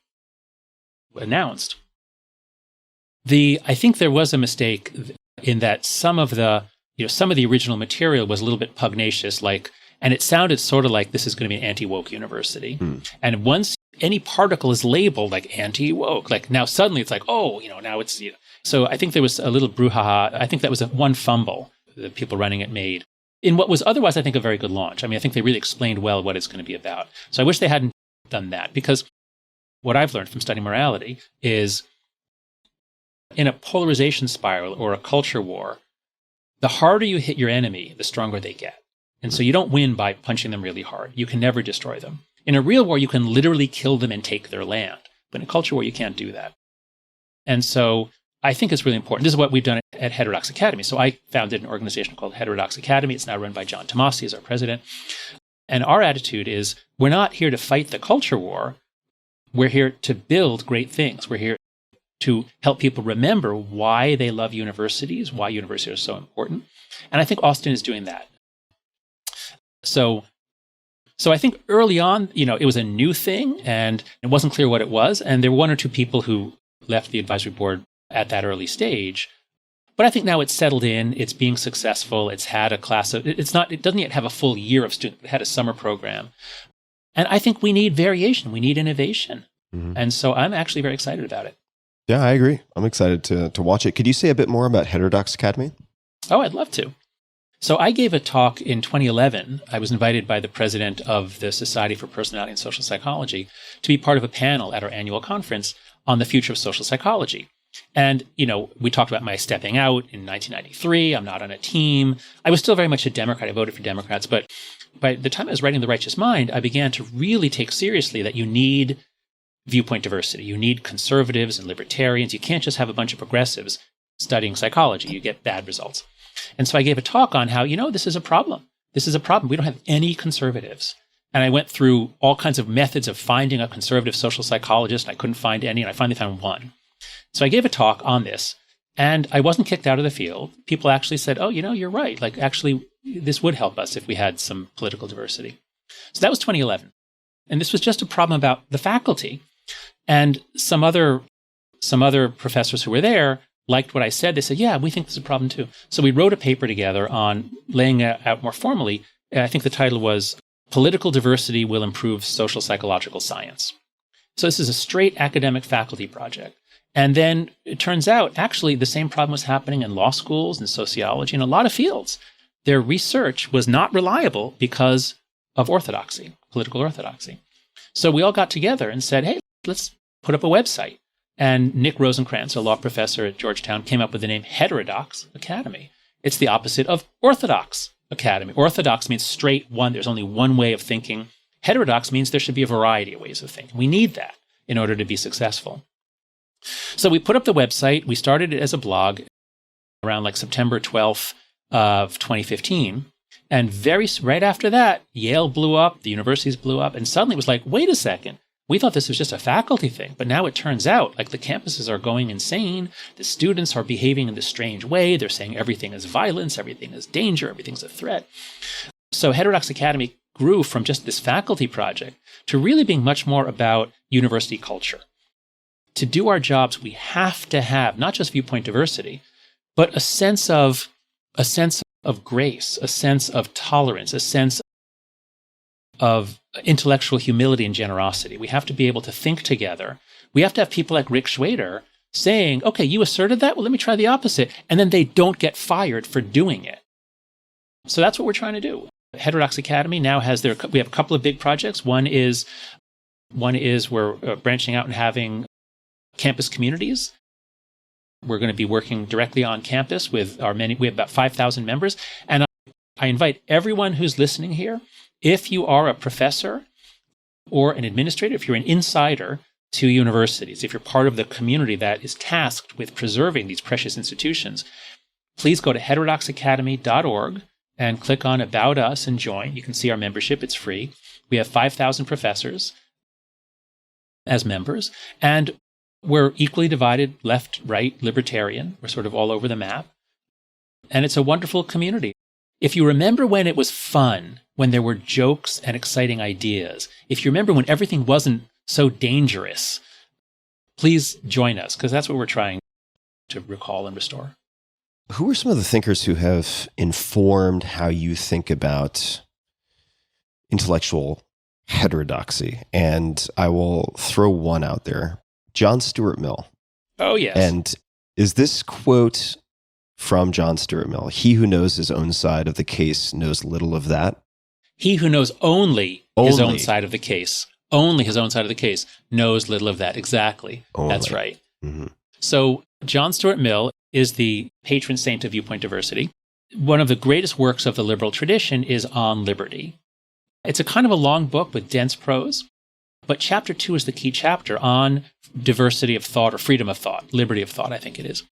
announced, I think there was a mistake in that some of the original material was a little bit pugnacious, and it sounded sort of like this is going to be an anti-woke university. And once any particle is labeled like anti-woke, now suddenly it's like, now it's, So I think there was a little brouhaha. I think that was one fumble the people running it made in what was otherwise, I think, a very good launch. I think they really explained well what it's going to be about. So I wish they hadn't done that, because what I've learned from studying morality is in a polarization spiral or a culture war, the harder you hit your enemy, the stronger they get. And so you don't win by punching them really hard. You can never destroy them. In a real war, you can literally kill them and take their land. But in a culture war, you can't do that. And so I think it's really important. This is what we've done at Heterodox Academy. So I founded an organization called Heterodox Academy. It's now run by John Tomasi as our president. And our attitude is we're not here to fight the culture war. We're here to build great things. We're here to help people remember why they love universities, why universities are so important. And I think Austin is doing that. So I think early on, it was a new thing and it wasn't clear what it was. And there were one or two people who left the advisory board at that early stage. But I think now it's settled in, it's being successful, it's had a class of, it doesn't yet have a full year of students, it had a summer program. And I think we need variation, we need innovation. Mm-hmm. And so I'm actually very excited about it. Yeah, I agree. I'm excited to watch it. Could you say a bit more about Heterodox Academy? Oh, I'd love to. So I gave a talk in 2011. I was invited by the president of the Society for Personality and Social Psychology to be part of a panel at our annual conference on the future of social psychology. And, we talked about my stepping out in 1993. I'm not on a team. I was still very much a Democrat. I voted for Democrats. But by the time I was writing The Righteous Mind, I began to really take seriously that you need viewpoint diversity. You need conservatives and libertarians. You can't just have a bunch of progressives studying psychology. You get bad results. And so I gave a talk on how, this is a problem. This is a problem. We don't have any conservatives. And I went through all kinds of methods of finding a conservative social psychologist. I couldn't find any, and I finally found one. So I gave a talk on this, and I wasn't kicked out of the field. People actually said, oh, you're right. Like, actually, this would help us if we had some political diversity. So that was 2011. And this was just a problem about the faculty. And some other professors who were there liked what I said. They said, yeah, we think this is a problem too. So we wrote a paper together on laying it out more formally. I think the title was Political Diversity Will Improve Social Psychological Science. So this is a straight academic faculty project. And then it turns out, actually, the same problem was happening in law schools and sociology and a lot of fields. Their research was not reliable because of orthodoxy, political orthodoxy. So we all got together and said, hey, let's put up a website. And Nick Rosencrantz, a law professor at Georgetown, came up with the name Heterodox Academy. It's the opposite of Orthodox Academy. Orthodox means straight one. There's only one way of thinking. Heterodox means there should be a variety of ways of thinking. We need that in order to be successful. So we put up the website. We started it as a blog around like September 12th of 2015. And right after that, Yale blew up, the universities blew up, and suddenly it was like, wait a second. We thought this was just a faculty thing, but now it turns out like the campuses are going insane. The students are behaving in this strange way. They're saying everything is violence, everything is danger, everything's a threat. So Heterodox Academy grew from just this faculty project to really being much more about university culture. To do our jobs, we have to have not just viewpoint diversity, but a sense of grace, a sense of tolerance, a sense of intellectual humility and generosity. We have to be able to think together. We have to have people like Rick Shweder saying, okay, you asserted that? Well, let me try the opposite. And then they don't get fired for doing it. So that's what we're trying to do. Heterodox Academy now we have a couple of big projects. One is we're branching out and having campus communities. We're going to be working directly on campus with we have about 5,000 members. And I invite everyone who's listening here, if you are a professor or an administrator, if you're an insider to universities, if you're part of the community that is tasked with preserving these precious institutions, please go to heterodoxacademy.org and click on About Us and join. You can see our membership. It's free. We have 5,000 professors as members, and we're equally divided, left, right, libertarian. We're sort of all over the map. And it's a wonderful community. If you remember when it was fun, when there were jokes and exciting ideas, if you remember when everything wasn't so dangerous, please join us, because that's what we're trying to recall and restore. Who are some of the thinkers who have informed how you think about intellectual heterodoxy? And I will throw one out there. John Stuart Mill. Oh, yes. And is this quote from John Stuart Mill, "He who knows his own side of the case knows little of that"? He who knows only his own side of the case, only his own side of the case, knows little of that. Exactly. Only. That's right. Mm-hmm. So John Stuart Mill is the patron saint of viewpoint diversity. One of the greatest works of the liberal tradition is On Liberty. It's a kind of a long book with dense prose, but chapter 2 is the key chapter on diversity of thought, or freedom of thought, liberty of thought, I think it is.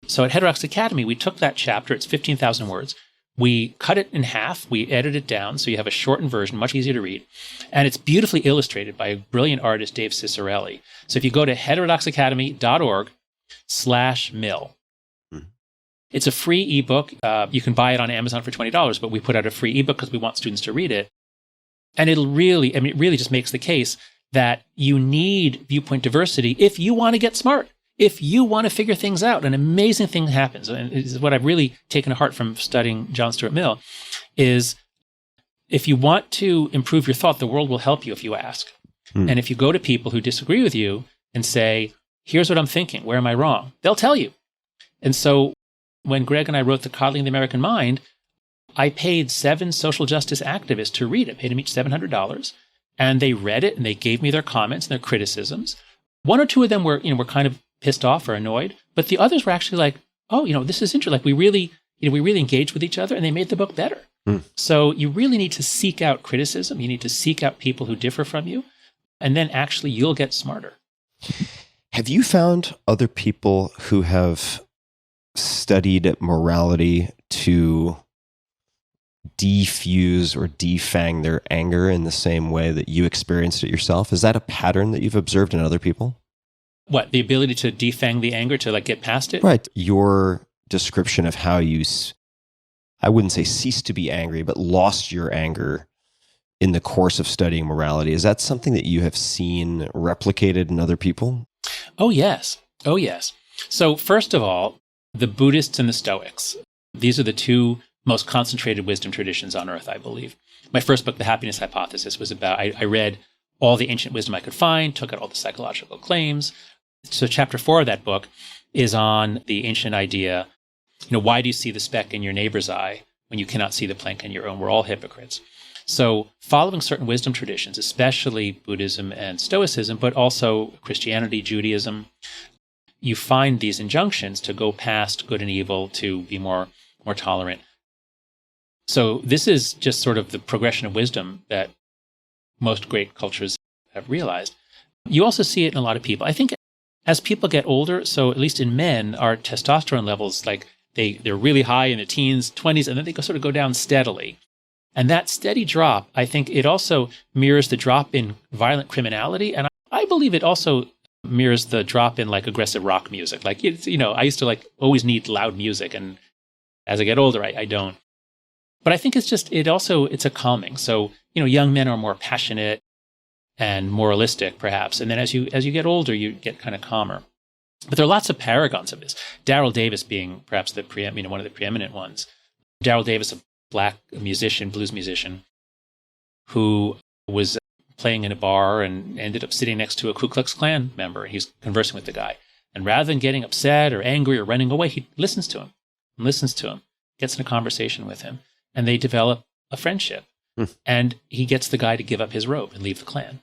So at Heterodox Academy, we took that chapter, it's 15,000 words, we cut it in half, we edited it down, so you have a shortened version, much easier to read, and it's beautifully illustrated by a brilliant artist, Dave Cicerelli. So if you go to heterodoxacademy.org/mill, it's a free ebook. You can buy it on Amazon for $20, but we put out a free ebook because we want students to read it. And it really just makes the case that you need viewpoint diversity if you want to get smart, if you want to figure things out. An amazing thing happens, and this is what I've really taken to heart from studying John Stuart Mill, is if you want to improve your thought, the world will help you if you ask. And if you go to people who disagree with you and say, here's what I'm thinking, where am I wrong? They'll tell you. And so when Greg and I wrote the Coddling the American Mind, I paid 7 social justice activists to read it, paid them each $700. And they read it and they gave me their comments and their criticisms. 1 or 2 of them were kind of pissed off or annoyed, but the others were actually like, oh, this is interesting. Like we really engaged with each other and they made the book better. So you really need to seek out criticism. You need to seek out people who differ from you, and then actually you'll get smarter. Have you found other people who have studied morality to defuse or defang their anger in the same way that you experienced it yourself? Is that a pattern that you've observed in other people? What, the ability to defang the anger, to like get past it? Right. Your description of how you, I wouldn't say ceased to be angry, but lost your anger in the course of studying morality. Is that something that you have seen replicated in other people? Oh, yes. Oh, yes. So first of all, the Buddhists and the Stoics, these are the 2 most concentrated wisdom traditions on earth, I believe. My first book, The Happiness Hypothesis, was about, I read all the ancient wisdom I could find, took out all the psychological claims. So chapter 4 of that book is on the ancient idea, why do you see the speck in your neighbor's eye when you cannot see the plank in your own? We're all hypocrites. So following certain wisdom traditions, especially Buddhism and Stoicism, but also Christianity, Judaism, you find these injunctions to go past good and evil, to be more tolerant. So this is just sort of the progression of wisdom that most great cultures have realized. You also see it in a lot of people. I think as people get older, so at least in men, our testosterone levels, like they're really high in the teens, 20s, and then they sort of go down steadily. And that steady drop, I think it also mirrors the drop in violent criminality. And I believe it also mirrors the drop in like aggressive rock music. Like, I used to like always need loud music. And as I get older, I don't. But I think it's a calming. So, young men are more passionate and moralistic, perhaps. And then as you get older, you get kind of calmer. But there are lots of paragons of this. Daryl Davis being perhaps one of the preeminent ones. Daryl Davis, a black musician, blues musician, who was playing in a bar and ended up sitting next to a Ku Klux Klan member. And he's conversing with the guy. And rather than getting upset or angry or running away, he listens to him, gets in a conversation with him, and they develop a friendship. And he gets the guy to give up his robe and leave the Klan.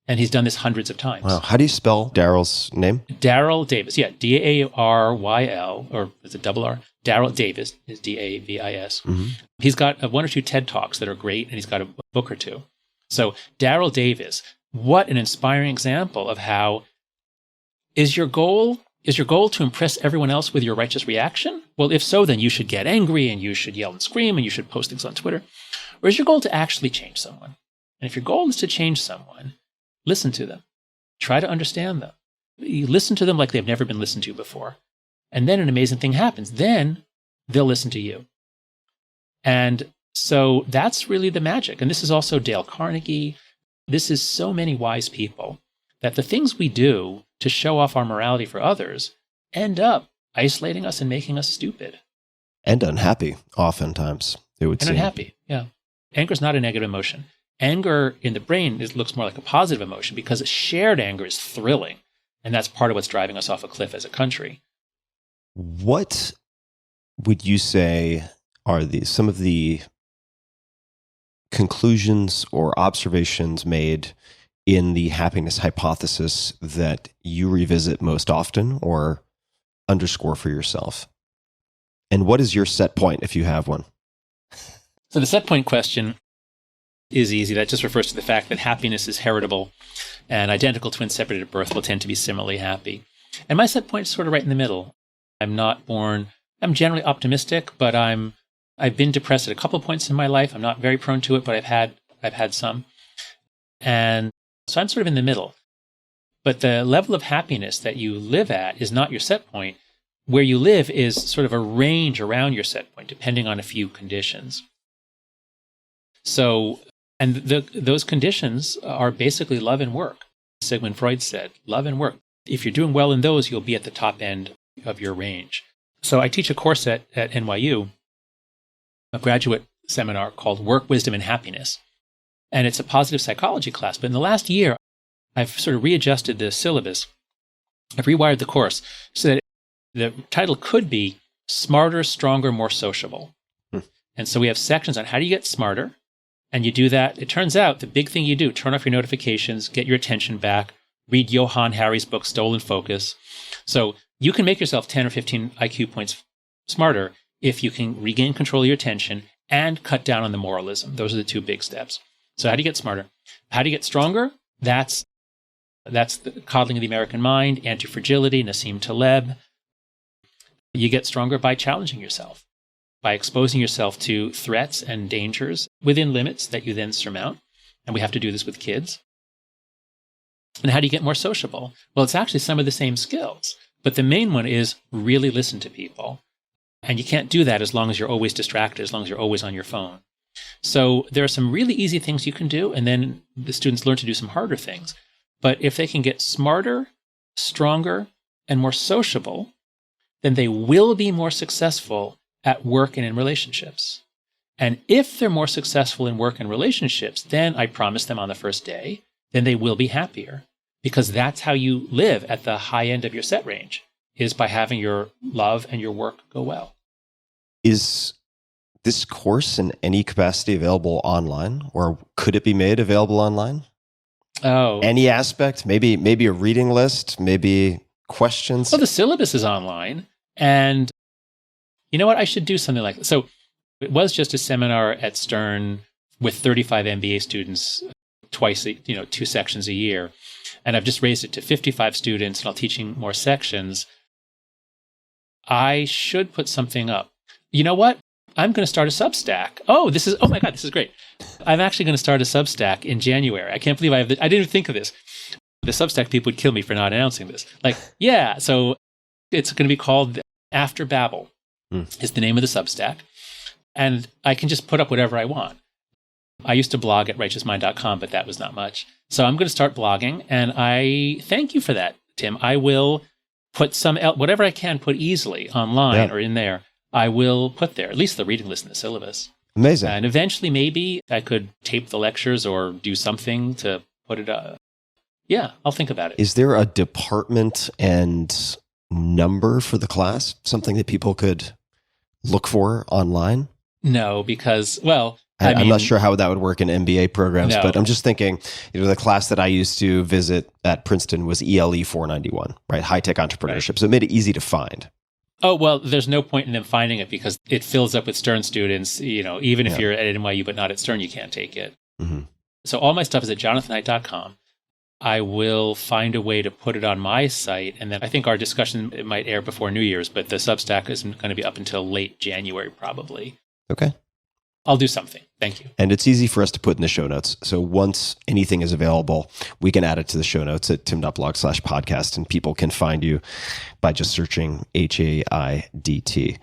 And he's done this hundreds of times. Wow. How do you spell Daryl's name? Daryl Davis. Yeah, Daryl, or is it double R? Daryl Davis is Davis. Mm-hmm. He's got 1 or 2 TED Talks that are great, and he's got a book or 2. So Daryl Davis, what an inspiring example of how is your goal to impress everyone else with your righteous reaction? Well, if so, then you should get angry and you should yell and scream and you should post things on Twitter. Or is your goal to actually change someone? And if your goal is to change someone, listen to them. Try to understand them. You listen to them like they've never been listened to before. And then an amazing thing happens. Then they'll listen to you. And so that's really the magic. And this is also Dale Carnegie. This is so many wise people that the things we do to show off our morality for others end up isolating us and making us stupid. And unhappy, oftentimes, it would seem. And unhappy, yeah. Anger is not a negative emotion. Anger in the brain looks more like a positive emotion because shared anger is thrilling. And that's part of what's driving us off a cliff as a country. What would you say are some of the conclusions or observations made in the happiness hypothesis that you revisit most often or underscore for yourself? And what is your set point if you have one? So the set point question is easy. That just refers to the fact that happiness is heritable and identical twins separated at birth will tend to be similarly happy. And my set point is sort of right in the middle. I'm generally optimistic, but I've been depressed at a couple of points in my life. I'm not very prone to it, but I've had some. And so I'm sort of in the middle. But the level of happiness that you live at is not your set point. Where you live is sort of a range around your set point, depending on a few conditions. So, and those conditions are basically love and work. Sigmund Freud said, love and work. If you're doing well in those, you'll be at the top end of your range. So I teach a course at NYU, a graduate seminar called Work, Wisdom, and Happiness. And it's a positive psychology class. But in the last year, I've sort of readjusted the syllabus. I've rewired the course so that the title could be Smarter, Stronger, More Sociable. And so we have sections on how do you get smarter. And you do that. It turns out the big thing you do, turn off your notifications, get your attention back, read Johann Hari's book, Stolen Focus. So you can make yourself 10 or 15 IQ points smarter if you can regain control of your attention and cut down on the moralism. Those are the two big steps. So how do you get smarter? How do you get stronger? That's the Coddling of the American Mind, Antifragility, Nassim Taleb. You get stronger by challenging yourself, by exposing yourself to threats and dangers within limits that you then surmount. And we have to do this with kids. And how do you get more sociable? Well, it's actually some of the same skills, but the main one is really listen to people. And you can't do that as long as you're always distracted, as long as you're always on your phone. So there are some really easy things you can do, and then the students learn to do some harder things. But if they can get smarter, stronger, and more sociable, then they will be more successful at work and in relationships. And if they're more successful in work and relationships, then I promise them on the first day, then they will be happier. Because that's how you live at the high end of your set range, is by having your love and your work go well. Is this course in any capacity available online, or could it be made available online? Oh. Any aspect? Maybe a reading list, maybe questions? Well, the syllabus is online. And you know what? I should do something like that. So it was just a seminar at Stern with 35 MBA students twice, 2 sections a year. And I've just raised it to 55 students, and I'll teaching more sections. I should put something up. You know what? I'm going to start a Substack. Oh my God, this is great. I'm actually going to start a Substack in January. I can't believe I didn't even think of this. The Substack people would kill me for not announcing this. So it's going to be called After Babbel is the name of the Substack. And I can just put up whatever I want. I used to blog at righteousmind.com, but that was not much. So I'm going to start blogging, and I thank you for that, Tim. I will put whatever I can put easily online or in there, I will put there, at least the reading list and the syllabus. Amazing. And eventually maybe I could tape the lectures or do something to put it up. Yeah, I'll think about it. Is there a department and number for the class? Something that people could look for online? No, because, I'm not sure how that would work in MBA programs, No. but I'm just thinking, the class that I used to visit at Princeton was ELE 491, right? High-tech entrepreneurship. Right. So it made it easy to find. Oh, well, there's no point in them finding it because it fills up with Stern students. Even if you're at NYU but not at Stern, you can't take it. Mm-hmm. So all my stuff is at jonathanhaidt.com. I will find a way to put it on my site. And then I think our discussion, it might air before New Year's, but the Substack isn't going to be up until late January, probably. Okay. I'll do something. Thank you. And it's easy for us to put in the show notes. So once anything is available, we can add it to the show notes at tim.blog/podcast, and people can find you by just searching HAIDT.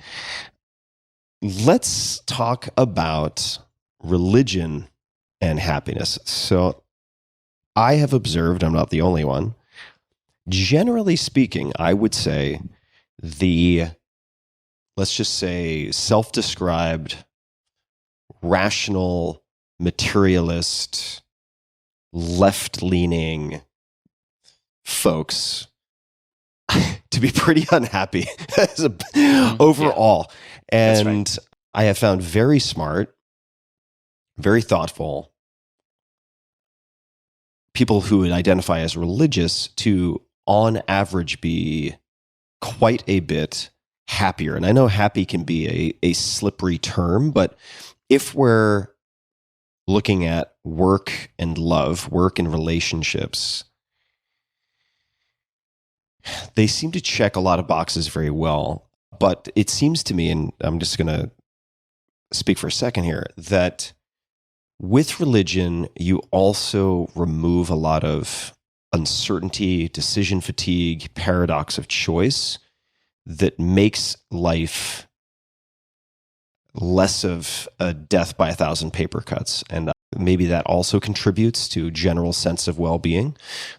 Let's talk about religion and happiness. So I have observed, I'm not the only one, generally speaking, I would say let's just say self-described rational, materialist, left-leaning folks to be pretty unhappy overall. That's And right. I have found very smart, very thoughtful people who would identify as religious to, on average, be quite a bit happier. And I know happy can be a slippery term, but if we're looking at work and love, work and relationships, they seem to check a lot of boxes very well. But it seems to me, and I'm just going to speak for a second here, that with religion, you also remove a lot of uncertainty, decision fatigue, paradox of choice that makes life less of a death by 1,000 paper cuts. And maybe that also contributes to a general sense of well-being,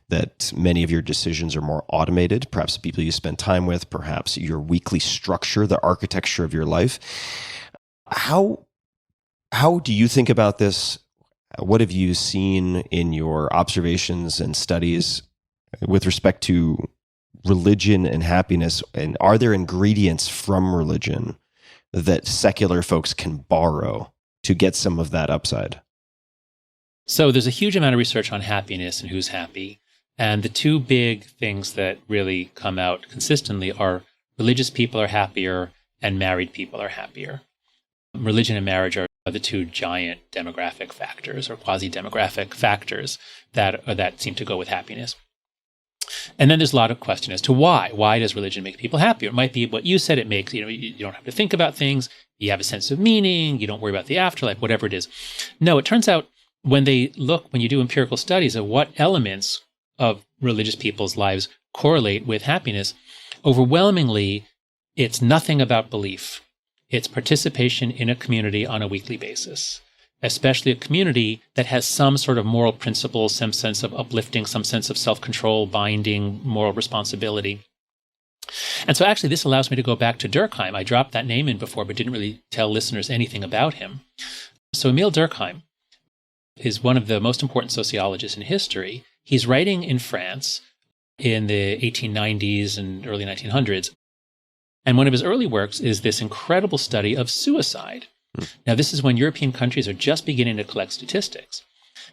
that many of your decisions are more automated, perhaps the people you spend time with, perhaps your weekly structure, the architecture of your life. How do you think about this? What have you seen in your observations and studies with respect to religion and happiness? And are there ingredients from religion that secular folks can borrow to get some of that upside? So there's a huge amount of research on happiness and who's happy. And the two big things that really come out consistently are religious people are happier and married people are happier. Religion and marriage are the two giant demographic factors or quasi-demographic factors that seem to go with happiness. And then there's a lot of question as to why. Why does religion make people happier? It might be what you said. It makes, you don't have to think about things. You have a sense of meaning. You don't worry about the afterlife, whatever it is. No, it turns out when you do empirical studies of what elements of religious people's lives correlate with happiness, overwhelmingly, it's nothing about belief. It's participation in a community on a weekly basis, especially a community that has some sort of moral principle, some sense of uplifting, some sense of self-control, binding, moral responsibility. And so actually this allows me to go back to Durkheim. I dropped that name in before, but didn't really tell listeners anything about him. So Emile Durkheim is one of the most important sociologists in history. He's writing in France in the 1890s and early 1900s. And one of his early works is this incredible study of suicide. Now, this is when European countries are just beginning to collect statistics.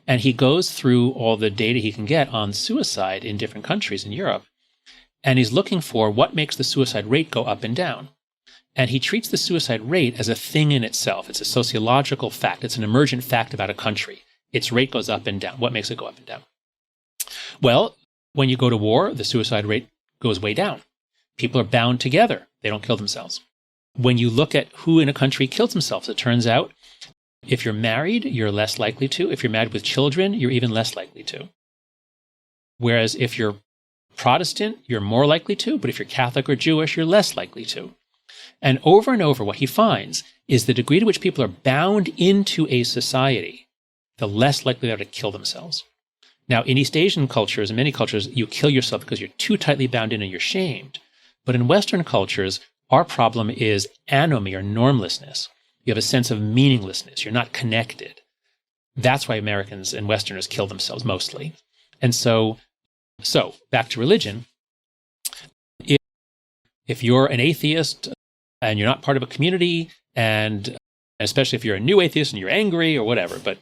And he goes through all the data he can get on suicide in different countries in Europe. And he's looking for what makes the suicide rate go up and down. And he treats the suicide rate as a thing in itself. It's a sociological fact. It's an emergent fact about a country. Its rate goes up and down. What makes it go up and down? Well, when you go to war, the suicide rate goes way down. People are bound together. They don't kill themselves. When you look at who in a country kills themselves, it turns out if you're married, you're less likely to. If you're married with children, you're even less likely to. Whereas if you're Protestant, you're more likely to, but if you're Catholic or Jewish, you're less likely to. And over, what he finds is the degree to which people are bound into a society, the less likely they are to kill themselves. Now, in East Asian cultures, in many cultures, you kill yourself because you're too tightly bound in and you're shamed. But in Western cultures, our problem is anomie or normlessness. You have a sense of meaninglessness. You're not connected. That's why Americans and Westerners kill themselves mostly. And so back to religion. If you're an atheist and you're not part of a community, and especially if you're a new atheist and you're angry or whatever, but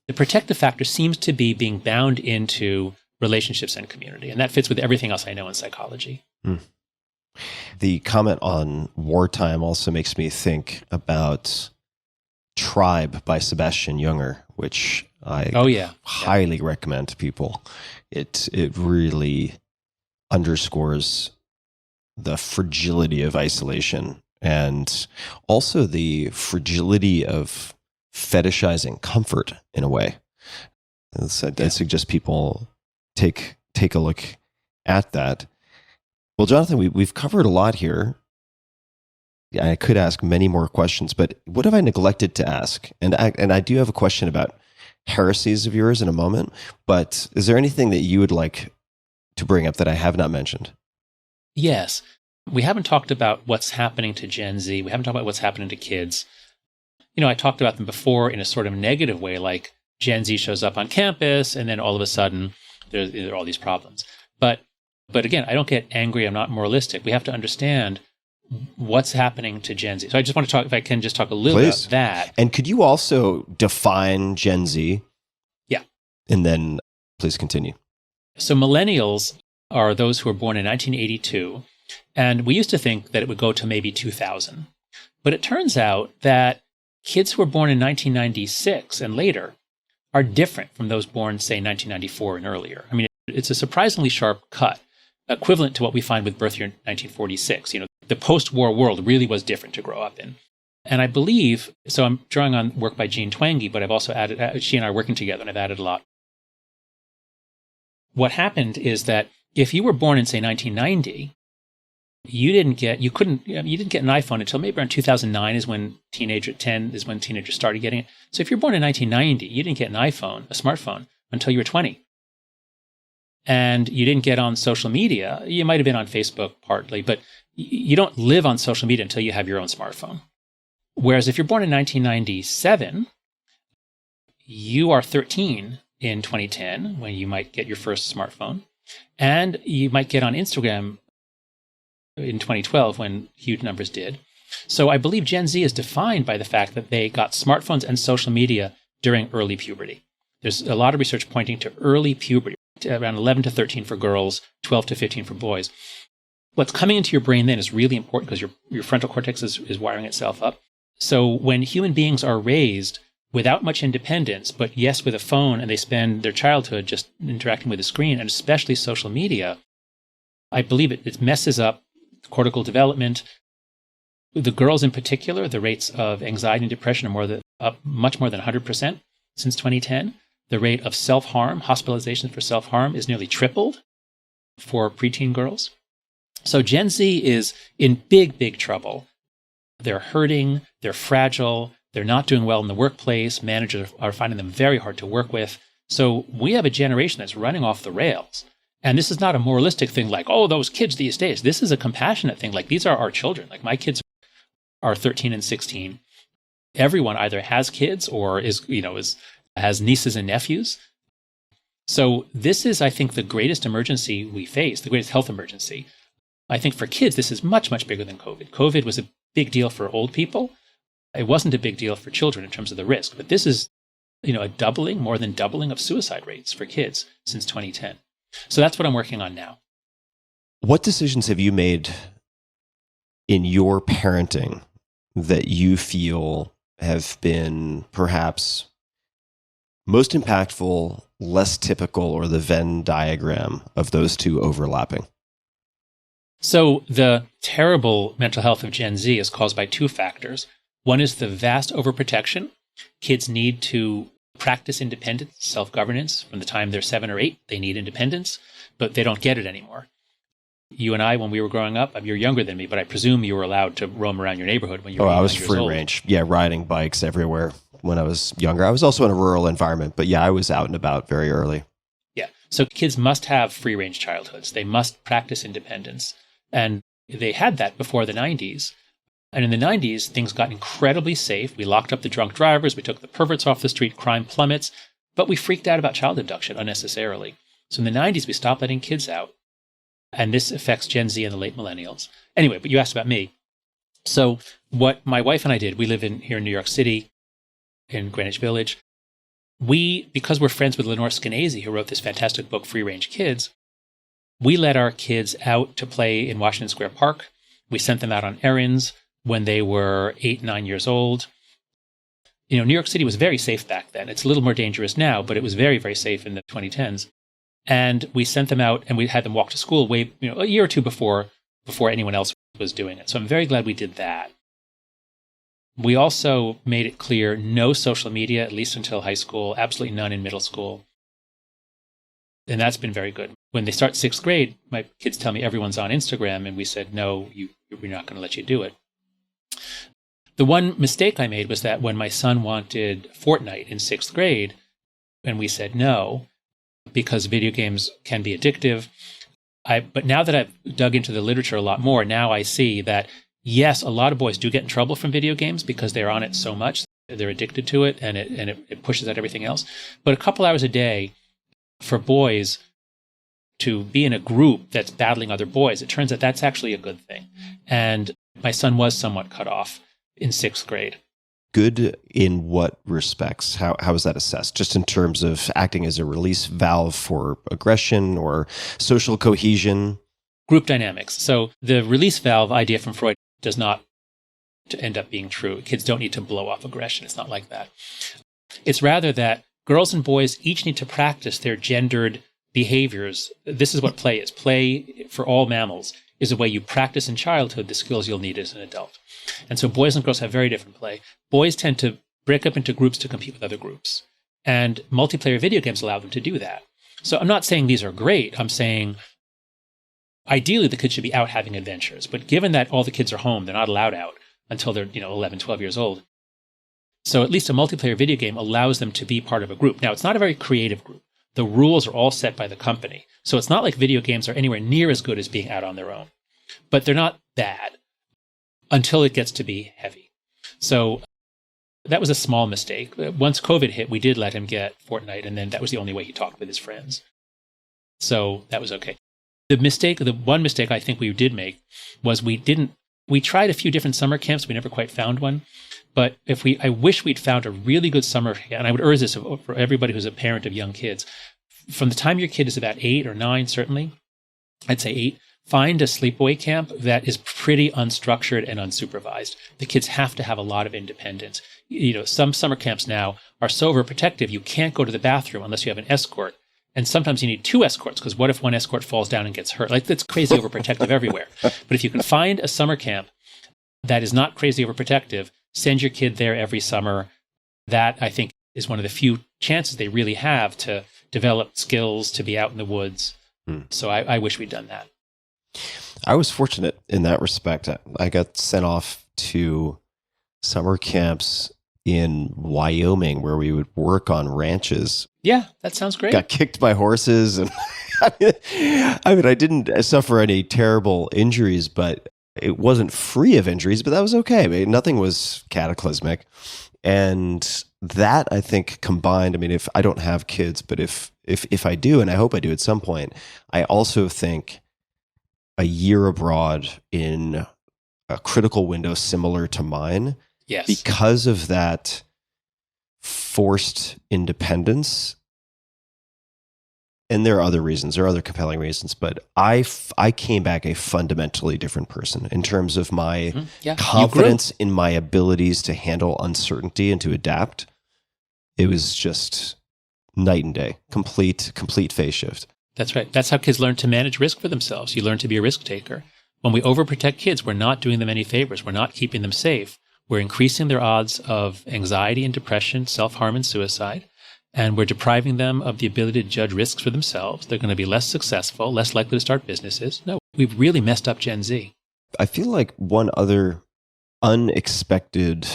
the protective factor seems to be being bound into relationships and community. And that fits with everything else I know in psychology. The comment on wartime also makes me think about Tribe by Sebastian Junger, which I highly recommend to people. It really underscores the fragility of isolation and also the fragility of fetishizing comfort in a way. I suggest people take a look at that. Well, Jonathan, we've covered a lot here. I could ask many more questions, but what have I neglected to ask? And I do have a question about heresies of yours in a moment, but is there anything that you would like to bring up that I have not mentioned? Yes. We haven't talked about what's happening to Gen Z. We haven't talked about what's happening to kids. I talked about them before in a sort of negative way, like Gen Z shows up on campus and then all of a sudden there are all these problems. But again, I don't get angry. I'm not moralistic. We have to understand what's happening to Gen Z. So I just want to talk, if I can just talk a little bit about that. And could you also define Gen Z? Yeah. And then please continue. So millennials are those who were born in 1982. And we used to think that it would go to maybe 2000. But it turns out that kids who were born in 1996 and later are different from those born, say, 1994 and earlier. I mean, it's a surprisingly sharp cut, equivalent to what we find with birth year 1946. The post-war world really was different to grow up in. And I believe, so I'm drawing on work by Jean Twenge, but I've also added, she and I are working together, and I've added a lot. What happened is that if you were born in, say, 1990, you didn't get an iPhone until maybe around 2009 is when teenagers started getting it. So if you're born in 1990, you didn't get an iPhone, a smartphone, until you were 20. And you didn't get on social media. You might have been on Facebook partly, but you don't live on social media until you have your own smartphone. Whereas if you're born in 1997, you are 13 in 2010 when you might get your first smartphone. And you might get on Instagram in 2012 when huge numbers did. So I believe Gen Z is defined by the fact that they got smartphones and social media during early puberty. There's a lot of research pointing to early puberty, around 11 to 13 for girls, 12 to 15 for boys. What's coming into your brain then is really important because your frontal cortex is wiring itself up. So when human beings are raised without much independence, but yes, with a phone, and they spend their childhood just interacting with a screen, and especially social media, I believe it messes up cortical development. The girls in particular, the rates of anxiety and depression are up much more than 100% since 2010. The rate of self-harm, hospitalizations for self-harm, is nearly tripled for preteen girls. So Gen Z is in big, big trouble. They're hurting, they're fragile, they're not doing well in the workplace, managers are finding them very hard to work with. So we have a generation that's running off the rails. And this is not a moralistic thing like, oh, those kids these days. This is a compassionate thing. Like, these are our children. Like, my kids are 13 and 16. Everyone either has kids or has nieces and nephews. So this is, I think, the greatest emergency we face, the greatest health emergency. I think for kids, this is much, much bigger than COVID. COVID was a big deal for old people. It wasn't a big deal for children in terms of the risk. But this is, a doubling, more than doubling of suicide rates for kids since 2010. So that's what I'm working on now. What decisions have you made in your parenting that you feel have been perhaps most impactful, less typical, or the Venn diagram of those two overlapping? So the terrible mental health of Gen Z is caused by two factors. One is the vast overprotection. Kids need to practice independence, self-governance. From the time they're 7 or 8, they need independence, but they don't get it anymore. You and I, when we were growing up, you're younger than me, but I presume you were allowed to roam around your neighborhood when you were 8 I was years free old. range. Yeah, riding bikes everywhere when I was younger. I was also in a rural environment, but yeah, I was out and about very early. Yeah. So kids must have free range childhoods. They must practice independence. And they had that before the 90s. And in the 90s, things got incredibly safe. We locked up the drunk drivers. We took the perverts off the street. Crime plummets. But we freaked out about child abduction unnecessarily. So in the 90s, we stopped letting kids out. And this affects Gen Z and the late millennials. Anyway, but you asked about me. So what my wife and I did, we live here in New York City, in Greenwich Village. Because we're friends with Lenore Skenazy, who wrote this fantastic book, Free Range Kids, we let our kids out to play in Washington Square Park. We sent them out on errands when they were 8, 9 years old. New York City was very safe back then. It's a little more dangerous now, but it was very, very safe in the 2010s. And we sent them out and we had them walk to school a year or two before anyone else was doing it. So I'm very glad we did that. We also made it clear no social media, at least until high school, absolutely none in middle school. And that's been very good. When they start 6th grade, my kids tell me everyone's on Instagram, and we said, no, we're not going to let you do it. The one mistake I made was that when my son wanted Fortnite in 6th grade, and we said no, because video games can be addictive. But now that I've dug into the literature a lot more, now I see that, yes, a lot of boys do get in trouble from video games because they're on it so much. They're addicted to it, and it pushes out everything else. But a couple hours a day for boys to be in a group that's battling other boys, it turns out that's actually a good thing. And my son was somewhat cut off in 6th grade. Good in what respects? How is that assessed? Just in terms of acting as a release valve for aggression or social cohesion? Group dynamics. So the release valve idea from Freud does not end up being true. Kids don't need to blow off aggression. It's not like that. It's rather that girls and boys each need to practice their gendered behaviors. This is what play is. Play, for all mammals, is a way you practice in childhood the skills you'll need as an adult. And so boys and girls have very different play. Boys tend to break up into groups to compete with other groups. And multiplayer video games allow them to do that. So I'm not saying these are great. I'm saying ideally the kids should be out having adventures. But given that all the kids are home, they're not allowed out until they're 11, 12 years old. So at least a multiplayer video game allows them to be part of a group. Now, it's not a very creative group. The rules are all set by the company. So it's not like video games are anywhere near as good as being out on their own. But they're not bad until it gets to be heavy. So that was a small mistake. Once COVID hit, we did let him get Fortnite, and then that was the only way he talked with his friends. So that was okay. The one mistake I think we did make was we didn't We tried a few different summer camps. We never quite found one. But I wish we'd found a really good summer, and I would urge this for everybody who's a parent of young kids. From the time your kid is about 8 or 9, certainly, I'd say 8, find a sleepaway camp that is pretty unstructured and unsupervised. The kids have to have a lot of independence. Some summer camps now are so overprotective, you can't go to the bathroom unless you have an escort. And sometimes you need 2 escorts, because what if one escort falls down and gets hurt? Like, that's crazy overprotective everywhere. But if you can find a summer camp that is not crazy overprotective, send your kid there every summer. That, I think, is one of the few chances they really have to develop skills, to be out in the woods. So I wish we'd done that. I was fortunate in that respect. I got sent off to summer camps in Wyoming where we would work on ranches. Yeah, that sounds great. Got kicked by horses. And I didn't suffer any terrible injuries, but it wasn't free of injuries, but that was okay. I mean, nothing was cataclysmic. And that, I think, combined, if I don't have kids, but if I do, and I hope I do at some point, I also think a year abroad in a critical window similar to mine, yes, because of that forced independence. And there are other reasons, there are other compelling reasons, but I came back a fundamentally different person in terms of my confidence in my abilities to handle uncertainty and to adapt. It was just night and day, complete phase shift. That's right. That's how kids learn to manage risk for themselves. You learn to be a risk taker. When we overprotect kids, we're not doing them any favors. We're not keeping them safe. We're increasing their odds of anxiety and depression, self-harm and suicide. And we're depriving them of the ability to judge risks for themselves. They're going to be less successful, less likely to start businesses. No, we've really messed up Gen Z. I feel like one other unexpected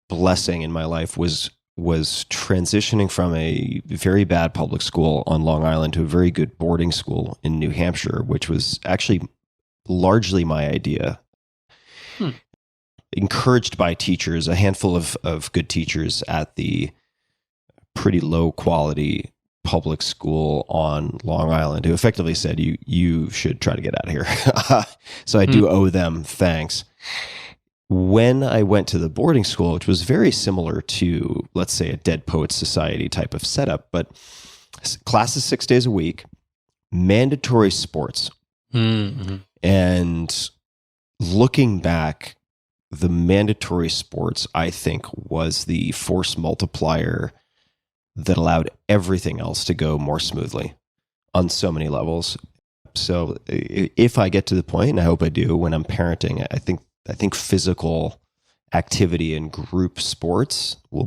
blessing in my life was transitioning from a very bad public school on Long Island to a very good boarding school in New Hampshire, which was actually largely my idea. Encouraged by teachers, a handful of good teachers at the pretty low quality public school on Long Island who effectively said, you should try to get out of here. So I do owe them thanks. When I went to the boarding school, which was very similar to, let's say, a Dead Poets Society type of setup, but classes 6 days a week, mandatory sports. And looking back, the mandatory sports, I think, was the force multiplier that allowed everything else to go more smoothly on so many levels. So if I get to the point, and I hope I do, when I'm parenting, I think physical activity and group sports will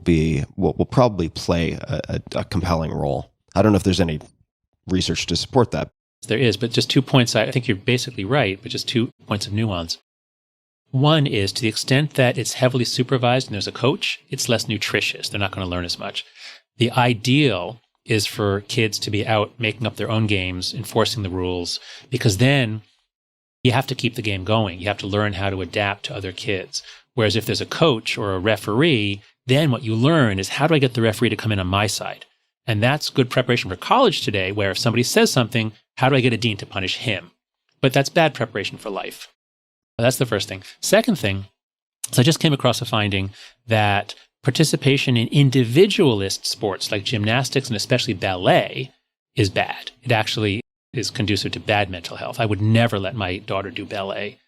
probably play a compelling role. I don't know if there's any research to support that. There is, but just 2 points. I think you're basically right, but just 2 points of nuance. One is, to the extent that it's heavily supervised and there's a coach, it's less nutritious. They're not going to learn as much. The ideal is for kids to be out making up their own games, enforcing the rules, because then you have to keep the game going. You have to learn how to adapt to other kids. Whereas if there's a coach or a referee, then what you learn is, how do I get the referee to come in on my side? And that's good preparation for college today, where if somebody says something, how do I get a dean to punish him? But that's bad preparation for life. That's the first thing. Second thing, so I just came across a finding that participation in individualist sports like gymnastics and especially ballet is bad. It actually is conducive to bad mental health. I would never let my daughter do ballet.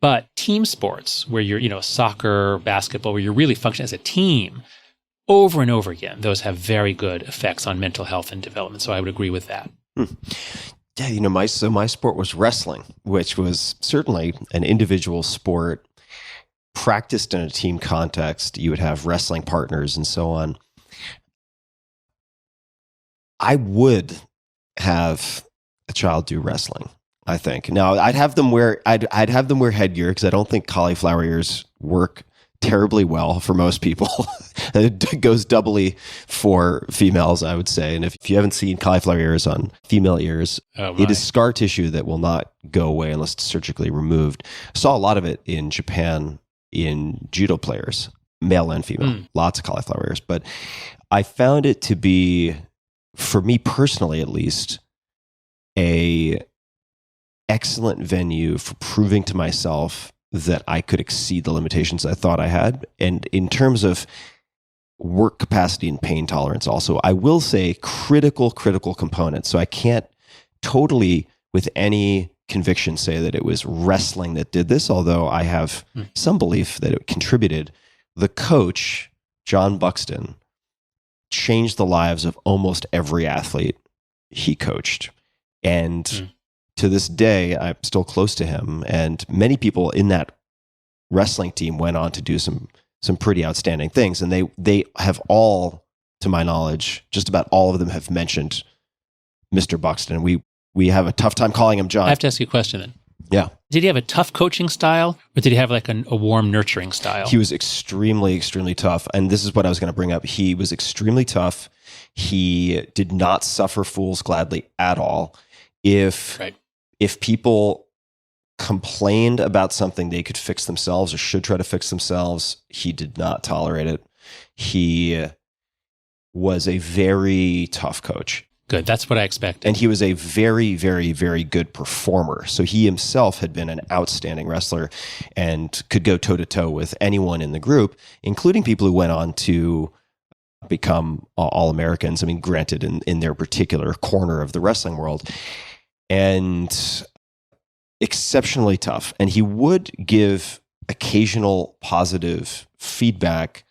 But team sports, where you're, soccer, basketball, where you're really functioning as a team, over and over again, those have very good effects on mental health and development. So I would agree with that. Yeah, my sport was wrestling, which was certainly an individual sport practiced in a team context. You would have wrestling partners and so on. I would have a child do wrestling, I think. Now, I'd have them wear headgear, because I don't think cauliflower ears work terribly well for most people. It goes doubly for females, I would say. And if you haven't seen cauliflower ears on female ears, it is scar tissue that will not go away unless it's surgically removed. I saw a lot of it in Japan in judo players, male and female, lots of cauliflower ears. But I found it to be, for me personally at least, a excellent venue for proving to myself that I could exceed the limitations I thought I had. And in terms of work capacity and pain tolerance also, I will say critical component. So I can't totally with any conviction say that it was wrestling that did this, although I have some belief that it contributed. The coach, John Buxton, changed the lives of almost every athlete he coached. And to this day, I'm still close to him. And many people in that wrestling team went on to do some pretty outstanding things. And they have all, to my knowledge, just about all of them have mentioned Mr. Buxton. We have a tough time calling him John. I have to ask you a question then. Yeah. Did he have a tough coaching style, or did he have like a warm, nurturing style? He was extremely tough. And this is what I was going to bring up. He was extremely tough. He did not suffer fools gladly at all. If people complained about something they could fix themselves or should try to fix themselves, he did not tolerate it. He was a very tough coach. Good. That's what I expected. And he was a very good performer. So he himself had been an outstanding wrestler and could go toe-to-toe with anyone in the group, including people who went on to become All-Americans. I mean, granted, in their particular corner of the wrestling world. And exceptionally tough. And he would give occasional positive feedback.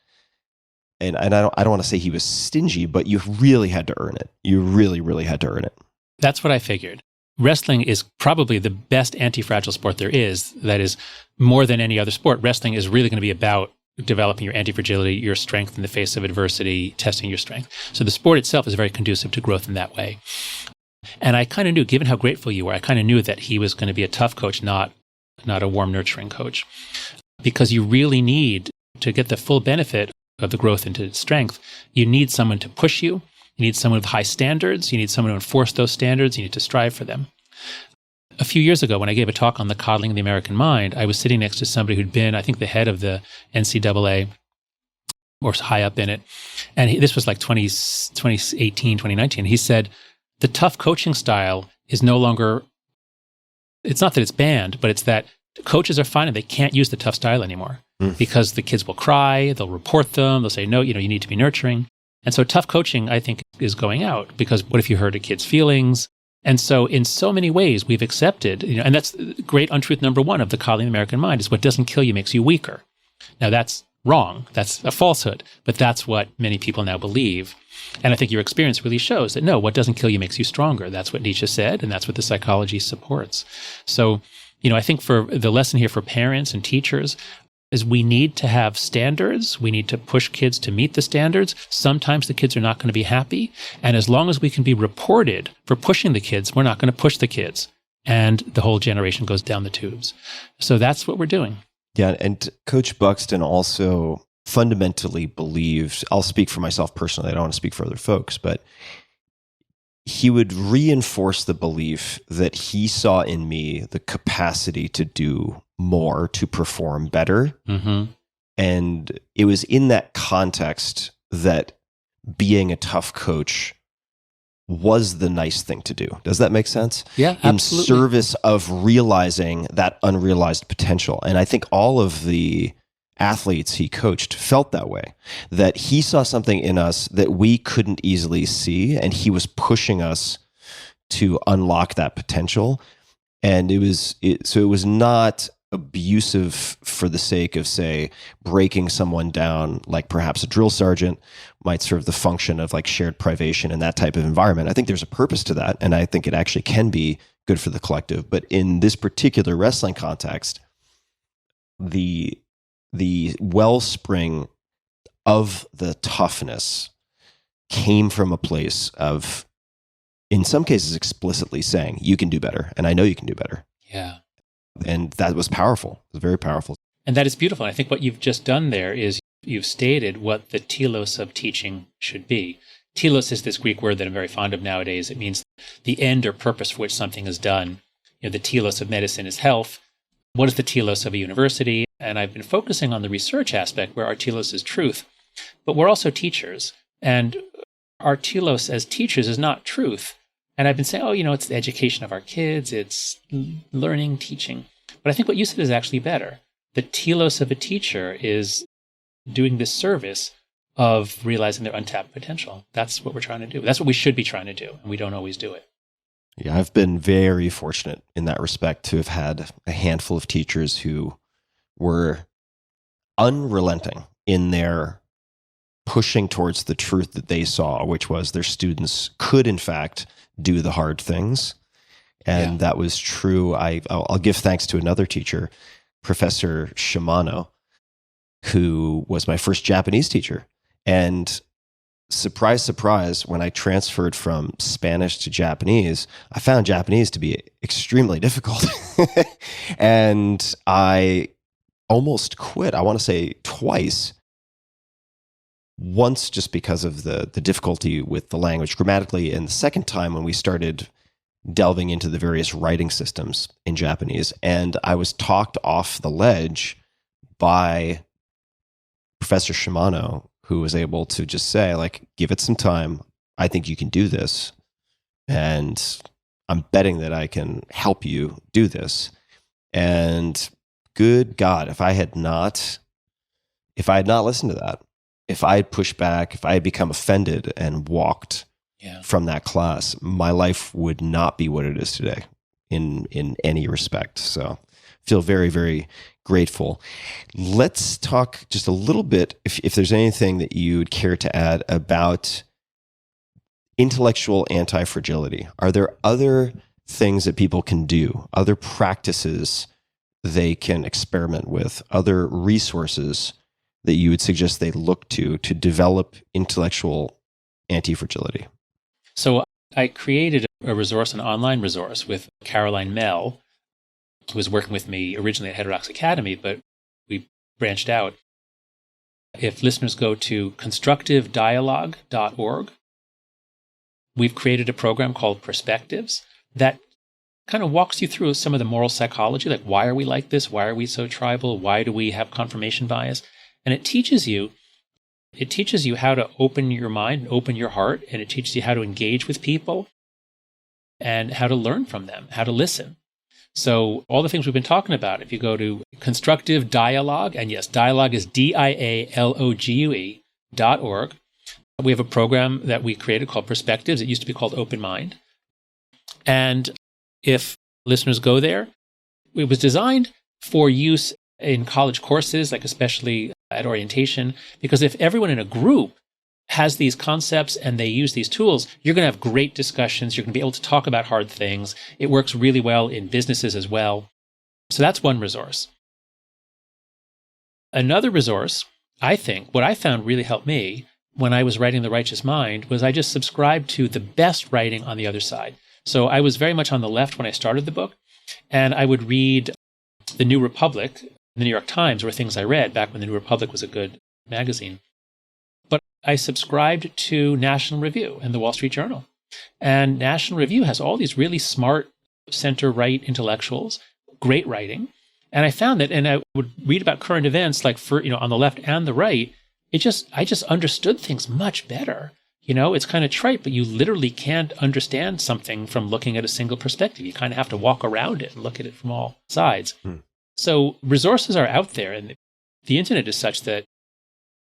And I don't want to say he was stingy, but you really had to earn it. You really had to earn it. That's what I figured. Wrestling is probably the best anti-fragile sport there is. That is, more than any other sport, wrestling is really going to be about developing your antifragility, your strength in the face of adversity, testing your strength. So the sport itself is very conducive to growth in that way. And I kind of knew, given how grateful you were, I kind of knew that he was going to be a tough coach, not a warm, nurturing coach. Because you really need to get the full benefit of the growth into strength, you need someone to push you. You need someone with high standards. You need someone to enforce those standards. You need to strive for them. A few years ago, when I gave a talk on the Coddling of the American Mind, I was sitting next to somebody who'd been, I think, the head of the NCAA, or high up in it. And this was like 2018, 2019. He said, the tough coaching style is no longer, it's not that it's banned, but it's that coaches are finding they can't use the tough style anymore because the kids will cry, they'll report them, they'll say, no, you need to be nurturing. And so tough coaching, I think, is going out because what if you hurt a kid's feelings? And so in so many ways, we've accepted, and that's great untruth number one of the Coddling of the American Mind is what doesn't kill you makes you weaker. Now that's wrong. That's a falsehood, but that's what many people now believe. And I think your experience really shows that no, what doesn't kill you makes you stronger. That's what Nietzsche said, and that's what the psychology supports. So, I think for the lesson here for parents and teachers is we need to have standards. We need to push kids to meet the standards. Sometimes the kids are not going to be happy. And as long as we can be reported for pushing the kids, we're not going to push the kids. And the whole generation goes down the tubes. So that's what we're doing. Yeah, and Coach Buxton also fundamentally believed, I'll speak for myself personally, I don't want to speak for other folks, but he would reinforce the belief that he saw in me the capacity to do more, to perform better. Mm-hmm. And it was in that context that being a tough coach was the nice thing to do. Does that make sense? Yeah, absolutely. In service of realizing that unrealized potential. And I think all of the athletes he coached felt that way, that he saw something in us that we couldn't easily see, and he was pushing us to unlock that potential. And it was not abusive for the sake of, say, breaking someone down, like perhaps a drill sergeant might serve the function of like shared privation in that type of environment. I think there's a purpose to that, and I think it actually can be good for the collective. But in this particular wrestling context, the wellspring of the toughness came from a place of, in some cases, explicitly saying, you can do better, and I know you can do better. Yeah. And that was powerful. It was very powerful. And that is beautiful. I think what you've just done there is you've stated what the telos of teaching should be. Telos is this Greek word that I'm very fond of nowadays. It means the end or purpose for which something is done. The telos of medicine is health. What is the telos of a university? And I've been focusing on the research aspect where our telos is truth. But we're also teachers. And our telos as teachers is not truth. And I've been saying, oh, it's the education of our kids, it's learning, teaching. But I think what you said is actually better. The telos of a teacher is doing this service of realizing their untapped potential. That's what we're trying to do. That's what we should be trying to do, and we don't always do it. Yeah, I've been very fortunate in that respect to have had a handful of teachers who were unrelenting in their pushing towards the truth that they saw, which was their students could, in fact, do the hard things. And that was true. I'll give thanks to another teacher, Professor Shimano, who was my first Japanese teacher. And surprise, surprise, when I transferred from Spanish to Japanese, I found Japanese to be extremely difficult. And I almost quit, I want to say twice. Once just because of the difficulty with the language grammatically, and the second time when we started delving into the various writing systems in Japanese. And I was talked off the ledge by Professor Shimano, who was able to just say, like, give it some time. I think you can do this. And I'm betting that I can help you do this. And good God, if I had not listened to that, if I had pushed back, if I had become offended and walked from that class, my life would not be what it is today in any respect. So I feel very, very grateful. Let's talk just a little bit, if there's anything that you'd care to add about intellectual antifragility. Are there other things that people can do, other practices they can experiment with, other resources that you would suggest they look to develop intellectual antifragility? So I created a resource, an online resource with Caroline Mell, who was working with me originally at Heterodox Academy, but we branched out. If listeners go to constructivedialogue.org, we've created a program called Perspectives that kind of walks you through some of the moral psychology, like why are we like this? Why are we so tribal? Why do we have confirmation bias? And it teaches you how to open your mind, open your heart, and it teaches you how to engage with people and how to learn from them, how to listen. So all the things we've been talking about, if you go to Constructive Dialogue, and yes, dialogue is dialogue.org, we have a program that we created called Perspectives. It used to be called Open Mind. And if listeners go there, it was designed for use in college courses, like especially at orientation, because if everyone in a group has these concepts and they use these tools, you're going to have great discussions. You're going to be able to talk about hard things. It works really well in businesses as well. So that's one resource. Another resource, I think, what I found really helped me when I was writing The Righteous Mind was I just subscribed to the best writing on the other side. So I was very much on the left when I started the book, and I would read The New Republic. The New York Times were things I read back when the New Republic was a good magazine. But I subscribed to National Review and the Wall Street Journal. And National Review has all these really smart center-right intellectuals, great writing. And I found that, and I would read about current events, like on the left and the right, I just understood things much better. It's kind of trite, but you literally can't understand something from looking at a single perspective. You kind of have to walk around it and look at it from all sides. So resources are out there, and the internet is such that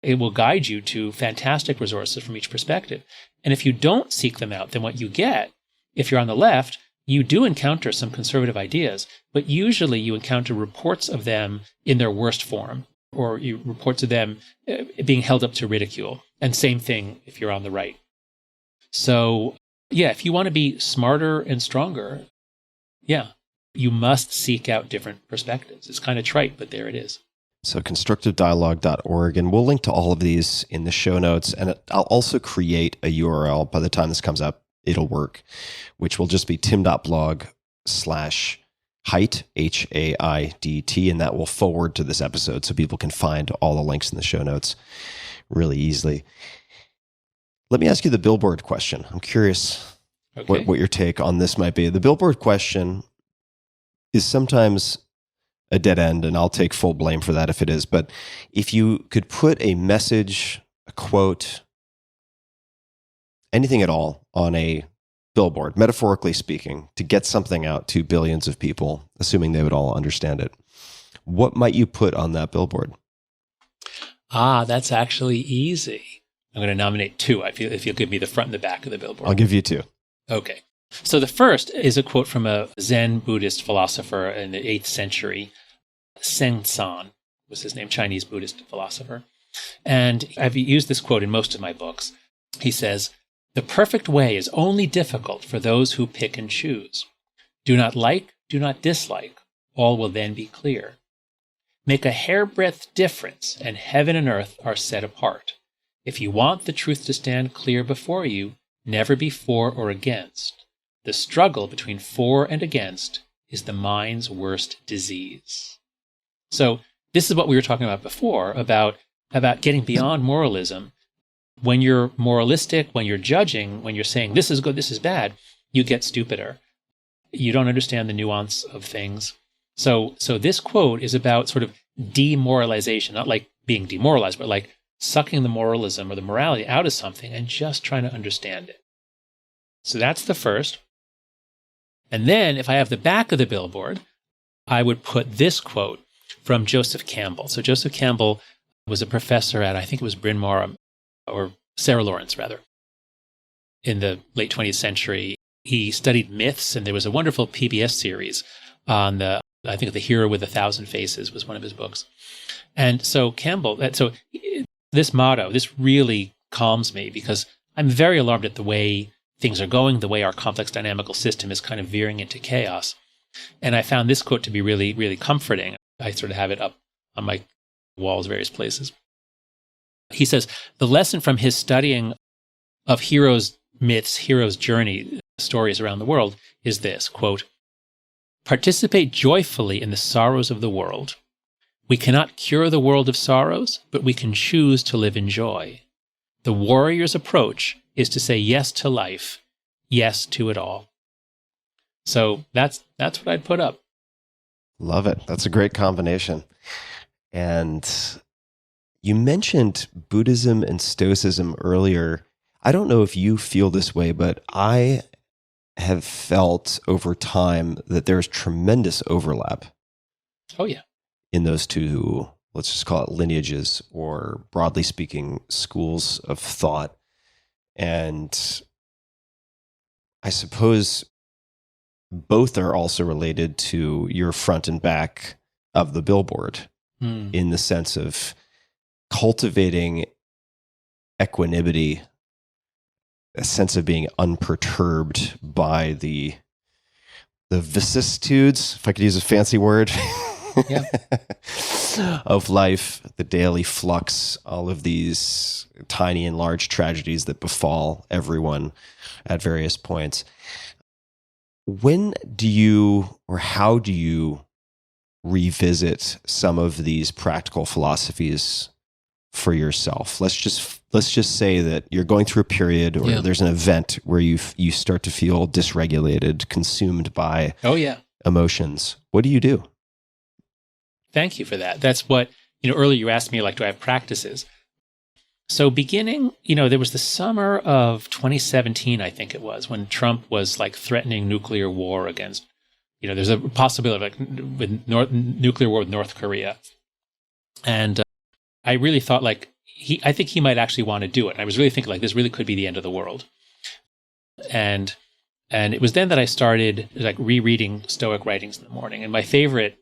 it will guide you to fantastic resources from each perspective. And if you don't seek them out, then what you get, if you're on the left, you do encounter some conservative ideas, but usually you encounter reports of them in their worst form, or reports of them being held up to ridicule. And same thing if you're on the right. So, if you want to be smarter and stronger, you must seek out different perspectives. It's kind of trite, but there it is. So constructivedialogue.org, and we'll link to all of these in the show notes. And I'll also create a URL by the time this comes up. It'll work, which will just be tim.blog/Haidt, Haidt, and that will forward to this episode so people can find all the links in the show notes really easily. Let me ask you the billboard question. I'm curious what your take on this might be. The billboard question is sometimes a dead end, and I'll take full blame for that if it is. But if you could put a message, a quote, anything at all on a billboard, metaphorically speaking, to get something out to billions of people, assuming they would all understand it, what might you put on that billboard? That's actually easy. I'm going to nominate two, if you'll give me the front and the back of the billboard. I'll give you two. Okay. So the first is a quote from a Zen Buddhist philosopher in the 8th century, Sengsan was his name, Chinese Buddhist philosopher. And I've used this quote in most of my books. He says, "The perfect way is only difficult for those who pick and choose. Do not like, do not dislike. All will then be clear. Make a hairbreadth difference, and heaven and earth are set apart. If you want the truth to stand clear before you, never be for or against. The struggle between for and against is the mind's worst disease." So this is what we were talking about before, about getting beyond moralism. When you're moralistic, when you're judging, when you're saying this is good, this is bad, you get stupider. You don't understand the nuance of things. So this quote is about sort of demoralization, not like being demoralized, but like sucking the moralism or the morality out of something and just trying to understand it. So that's the first. And then if I have the back of the billboard, I would put this quote from Joseph Campbell. So Joseph Campbell was a professor at, I think it was Bryn Mawr, or Sarah Lawrence rather, in the late 20th century. He studied myths, and there was a wonderful PBS series on I think The Hero with 1,000 Faces was one of his books. And so Campbell, this motto, this really calms me because I'm very alarmed at the way things are going, the way our complex dynamical system is kind of veering into chaos. And I found this quote to be really, really comforting. I sort of have it up on my walls, various places. He says, the lesson from his studying of heroes' myths, heroes' journey, stories around the world is this, quote, "Participate joyfully in the sorrows of the world. We cannot cure the world of sorrows, but we can choose to live in joy. The warrior's approach is to say yes to life, yes to it all." So that's what I'd put up. Love it. That's a great combination. And you mentioned Buddhism and Stoicism earlier. I don't know if you feel this way, but I have felt over time that there's tremendous overlap. Oh, yeah. In those two, let's just call it lineages, or broadly speaking, schools of thought. And I suppose both are also related to your front and back of the billboard in the sense of cultivating equanimity, a sense of being unperturbed by the vicissitudes, if I could use a fancy word, yeah. of life, the daily flux, all of these tiny and large tragedies that befall everyone at various points. When do you, or how do you revisit some of these practical philosophies for yourself? Let's just say that you're going through a period, or there's an event where you start to feel dysregulated, consumed by emotions. What do you do? Thank you for that. That's what, earlier you asked me, do I have practices? So beginning, there was the summer of 2017, I think it was, when Trump was threatening nuclear war against, there's a possibility of nuclear war with North Korea. And I really thought I think he might actually want to do it. And I was really thinking this really could be the end of the world. And it was then that I started rereading Stoic writings in the morning. And my favorite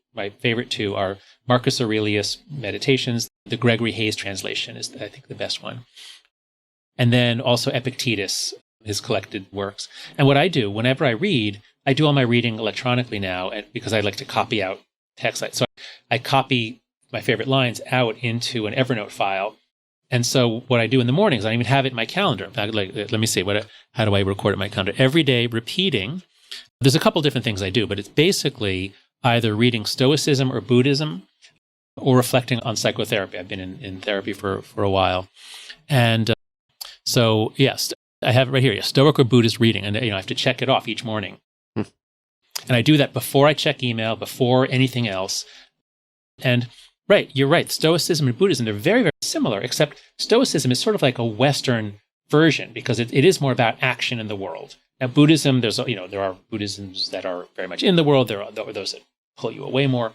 two are Marcus Aurelius' Meditations. The Gregory Hayes translation is, I think, the best one. And then also Epictetus, his collected works. And what I do, whenever I read, I do all my reading electronically now because I like to copy out text. So I copy my favorite lines out into an Evernote file. And so what I do in the mornings, I don't even have it in my calendar. Let me see, how do I record it in my calendar? Every day, repeating. There's a couple different things I do, but it's basically either reading Stoicism or Buddhism, or reflecting on psychotherapy. I've been in therapy for a while. And so, yes, I have it right here, Stoic or Buddhist reading. And I have to check it off each morning. And I do that before I check email, before anything else. And right, you're right, Stoicism and Buddhism, they're very, very similar, except Stoicism is sort of like a Western version because it is more about action in the world. Now, Buddhism, there are Buddhisms that are very much in the world. There are those that pull you away more.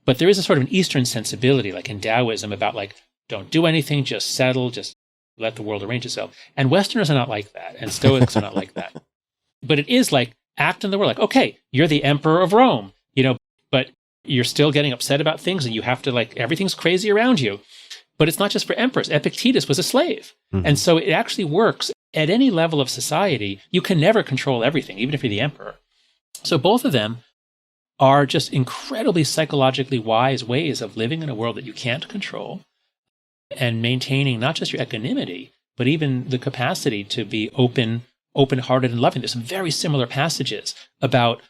But there is a sort of an Eastern sensibility, like in Taoism, about like, don't do anything, just settle, just let the world arrange itself. And Westerners are not like that, and Stoics are not like that. But it is like, act in the world. Like, okay, you're the emperor of Rome, but you're still getting upset about things, and you have to, like, everything's crazy around you. But it's not just for emperors. Epictetus was a slave. Mm-hmm. And so it actually works at any level of society. You can never control everything, even if you're the emperor. So both of them are just incredibly psychologically wise ways of living in a world that you can't control and maintaining not just your equanimity, but even the capacity to be open-hearted and loving. There's some very similar passages about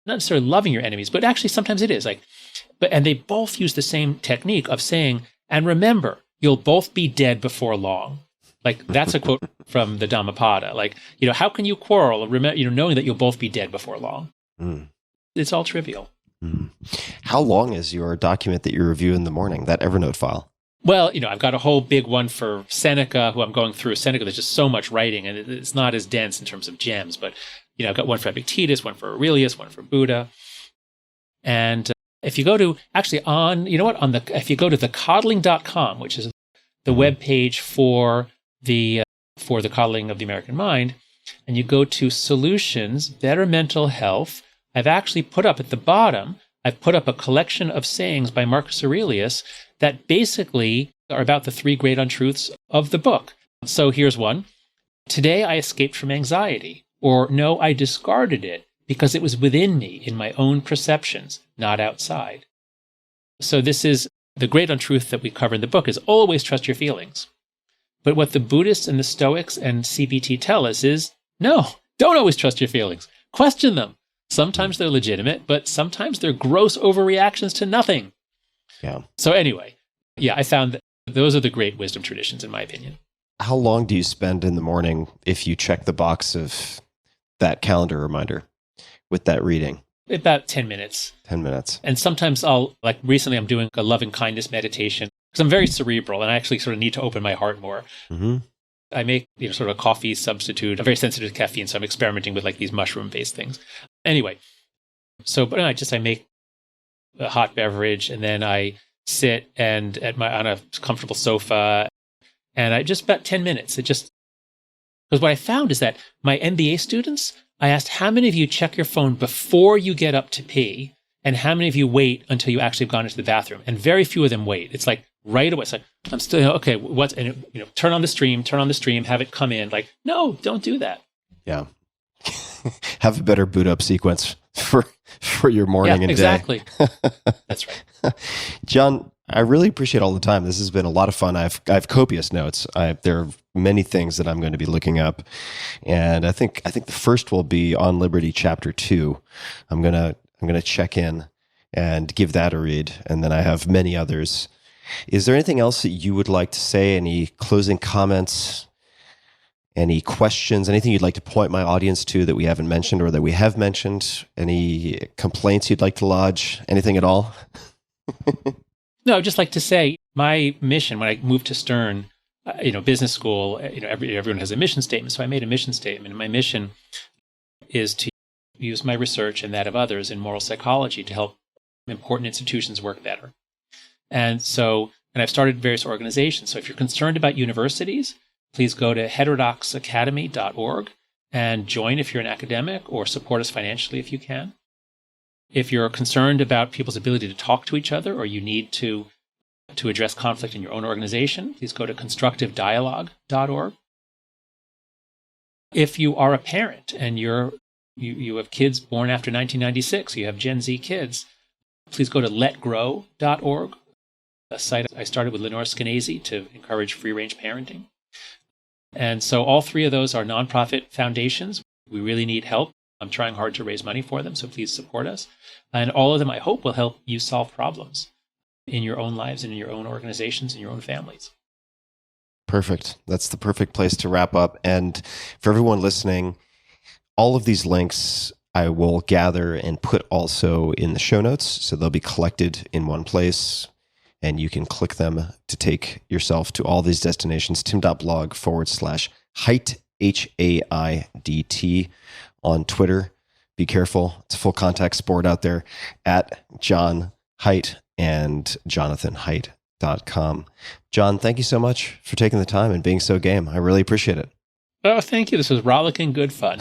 not necessarily loving your enemies, but actually sometimes it is and they both use the same technique of saying, and remember, you'll both be dead before long. Like, that's a quote from the Dhammapada. Like, how can you quarrel, knowing that you'll both be dead before long? Mm. It's all trivial. Mm. How long is your document that you review in the morning, that Evernote file? Well, I've got a whole big one for Seneca, who I'm going through. Seneca, there's just so much writing, and it's not as dense in terms of gems. But, I've got one for Epictetus, one for Aurelius, one for Buddha. And if you go to, if you go to thecoddling.com, which is the web page for the coddling of the American mind, and you go to solutions, better mental health, I've actually put up at the bottom, I've put up a collection of sayings by Marcus Aurelius that basically are about the three great untruths of the book. So here's one. Today I escaped from anxiety, or no, I discarded it because it was within me in my own perceptions, not outside. So this is the great untruth that we cover in the book, is always trust your feelings. But what the Buddhists and the Stoics and CBT tell us is, no, don't always trust your feelings. Question them. Sometimes they're legitimate, but sometimes they're gross overreactions to nothing. Yeah. So anyway, I found that those are the great wisdom traditions, in my opinion. How long do you spend in the morning if you check the box of that calendar reminder with that reading? About 10 minutes. 10 minutes. And sometimes recently I'm doing a loving kindness meditation because I'm very cerebral and I actually sort of need to open my heart more. Mm-hmm. I make sort of a coffee substitute. I'm very sensitive to caffeine, so I'm experimenting with like these mushroom-based things. Anyway, but I make a hot beverage and then I sit and on a comfortable sofa, and I just about 10 minutes. Because what I found is that my MBA students, I asked how many of you check your phone before you get up to pee, and how many of you wait until you actually have gone into the bathroom, and very few of them wait. It's like right away. It's like, I'm still okay. Turn on the stream, have it come in. Like, no, don't do that. Yeah. Have a better boot up sequence for your morning and exactly. day. That's right. John, I really appreciate all the time. This has been a lot of fun. I have copious notes. There are many things that I'm going to be looking up, and I think the first will be On Liberty, Chapter 2. I'm gonna check in and give that a read, and then I have many others. Is there anything else that you would like to say? Any closing comments? Any questions? Anything you'd like to point my audience to that we haven't mentioned or that we have mentioned? Any complaints you'd like to lodge? Anything at all? No, I'd just like to say my mission when I moved to Stern, business school, everyone has a mission statement. So I made a mission statement, and my mission is to use my research and that of others in moral psychology to help important institutions work better. And I've started various organizations. So if you're concerned about universities, please go to heterodoxacademy.org and join if you're an academic, or support us financially if you can. If you're concerned about people's ability to talk to each other, or you need to address conflict in your own organization, please go to constructivedialogue.org. If you are a parent and you have kids born after 1996, you have Gen Z kids, please go to letgrow.org, a site I started with Lenore Skenazy to encourage free-range parenting. And so all three of those are nonprofit foundations. We really need help. I'm trying hard to raise money for them, so please support us. And all of them, I hope, will help you solve problems in your own lives and in your own organizations and your own families. Perfect. That's the perfect place to wrap up. And for everyone listening, all of these links I will gather and put also in the show notes, so they'll be collected in one place, and you can click them to take yourself to all these destinations, tim.blog/Haidt Haidt on Twitter. Be careful. It's a full contact sport out there at John Haidt and JonathanHaidt.com. John, thank you so much for taking the time and being so game. I really appreciate it. Oh, thank you. This was rollicking good fun.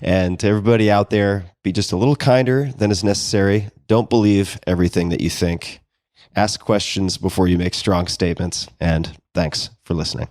And to everybody out there, be just a little kinder than is necessary. Don't believe everything that you think. Ask questions before you make strong statements. And thanks for listening.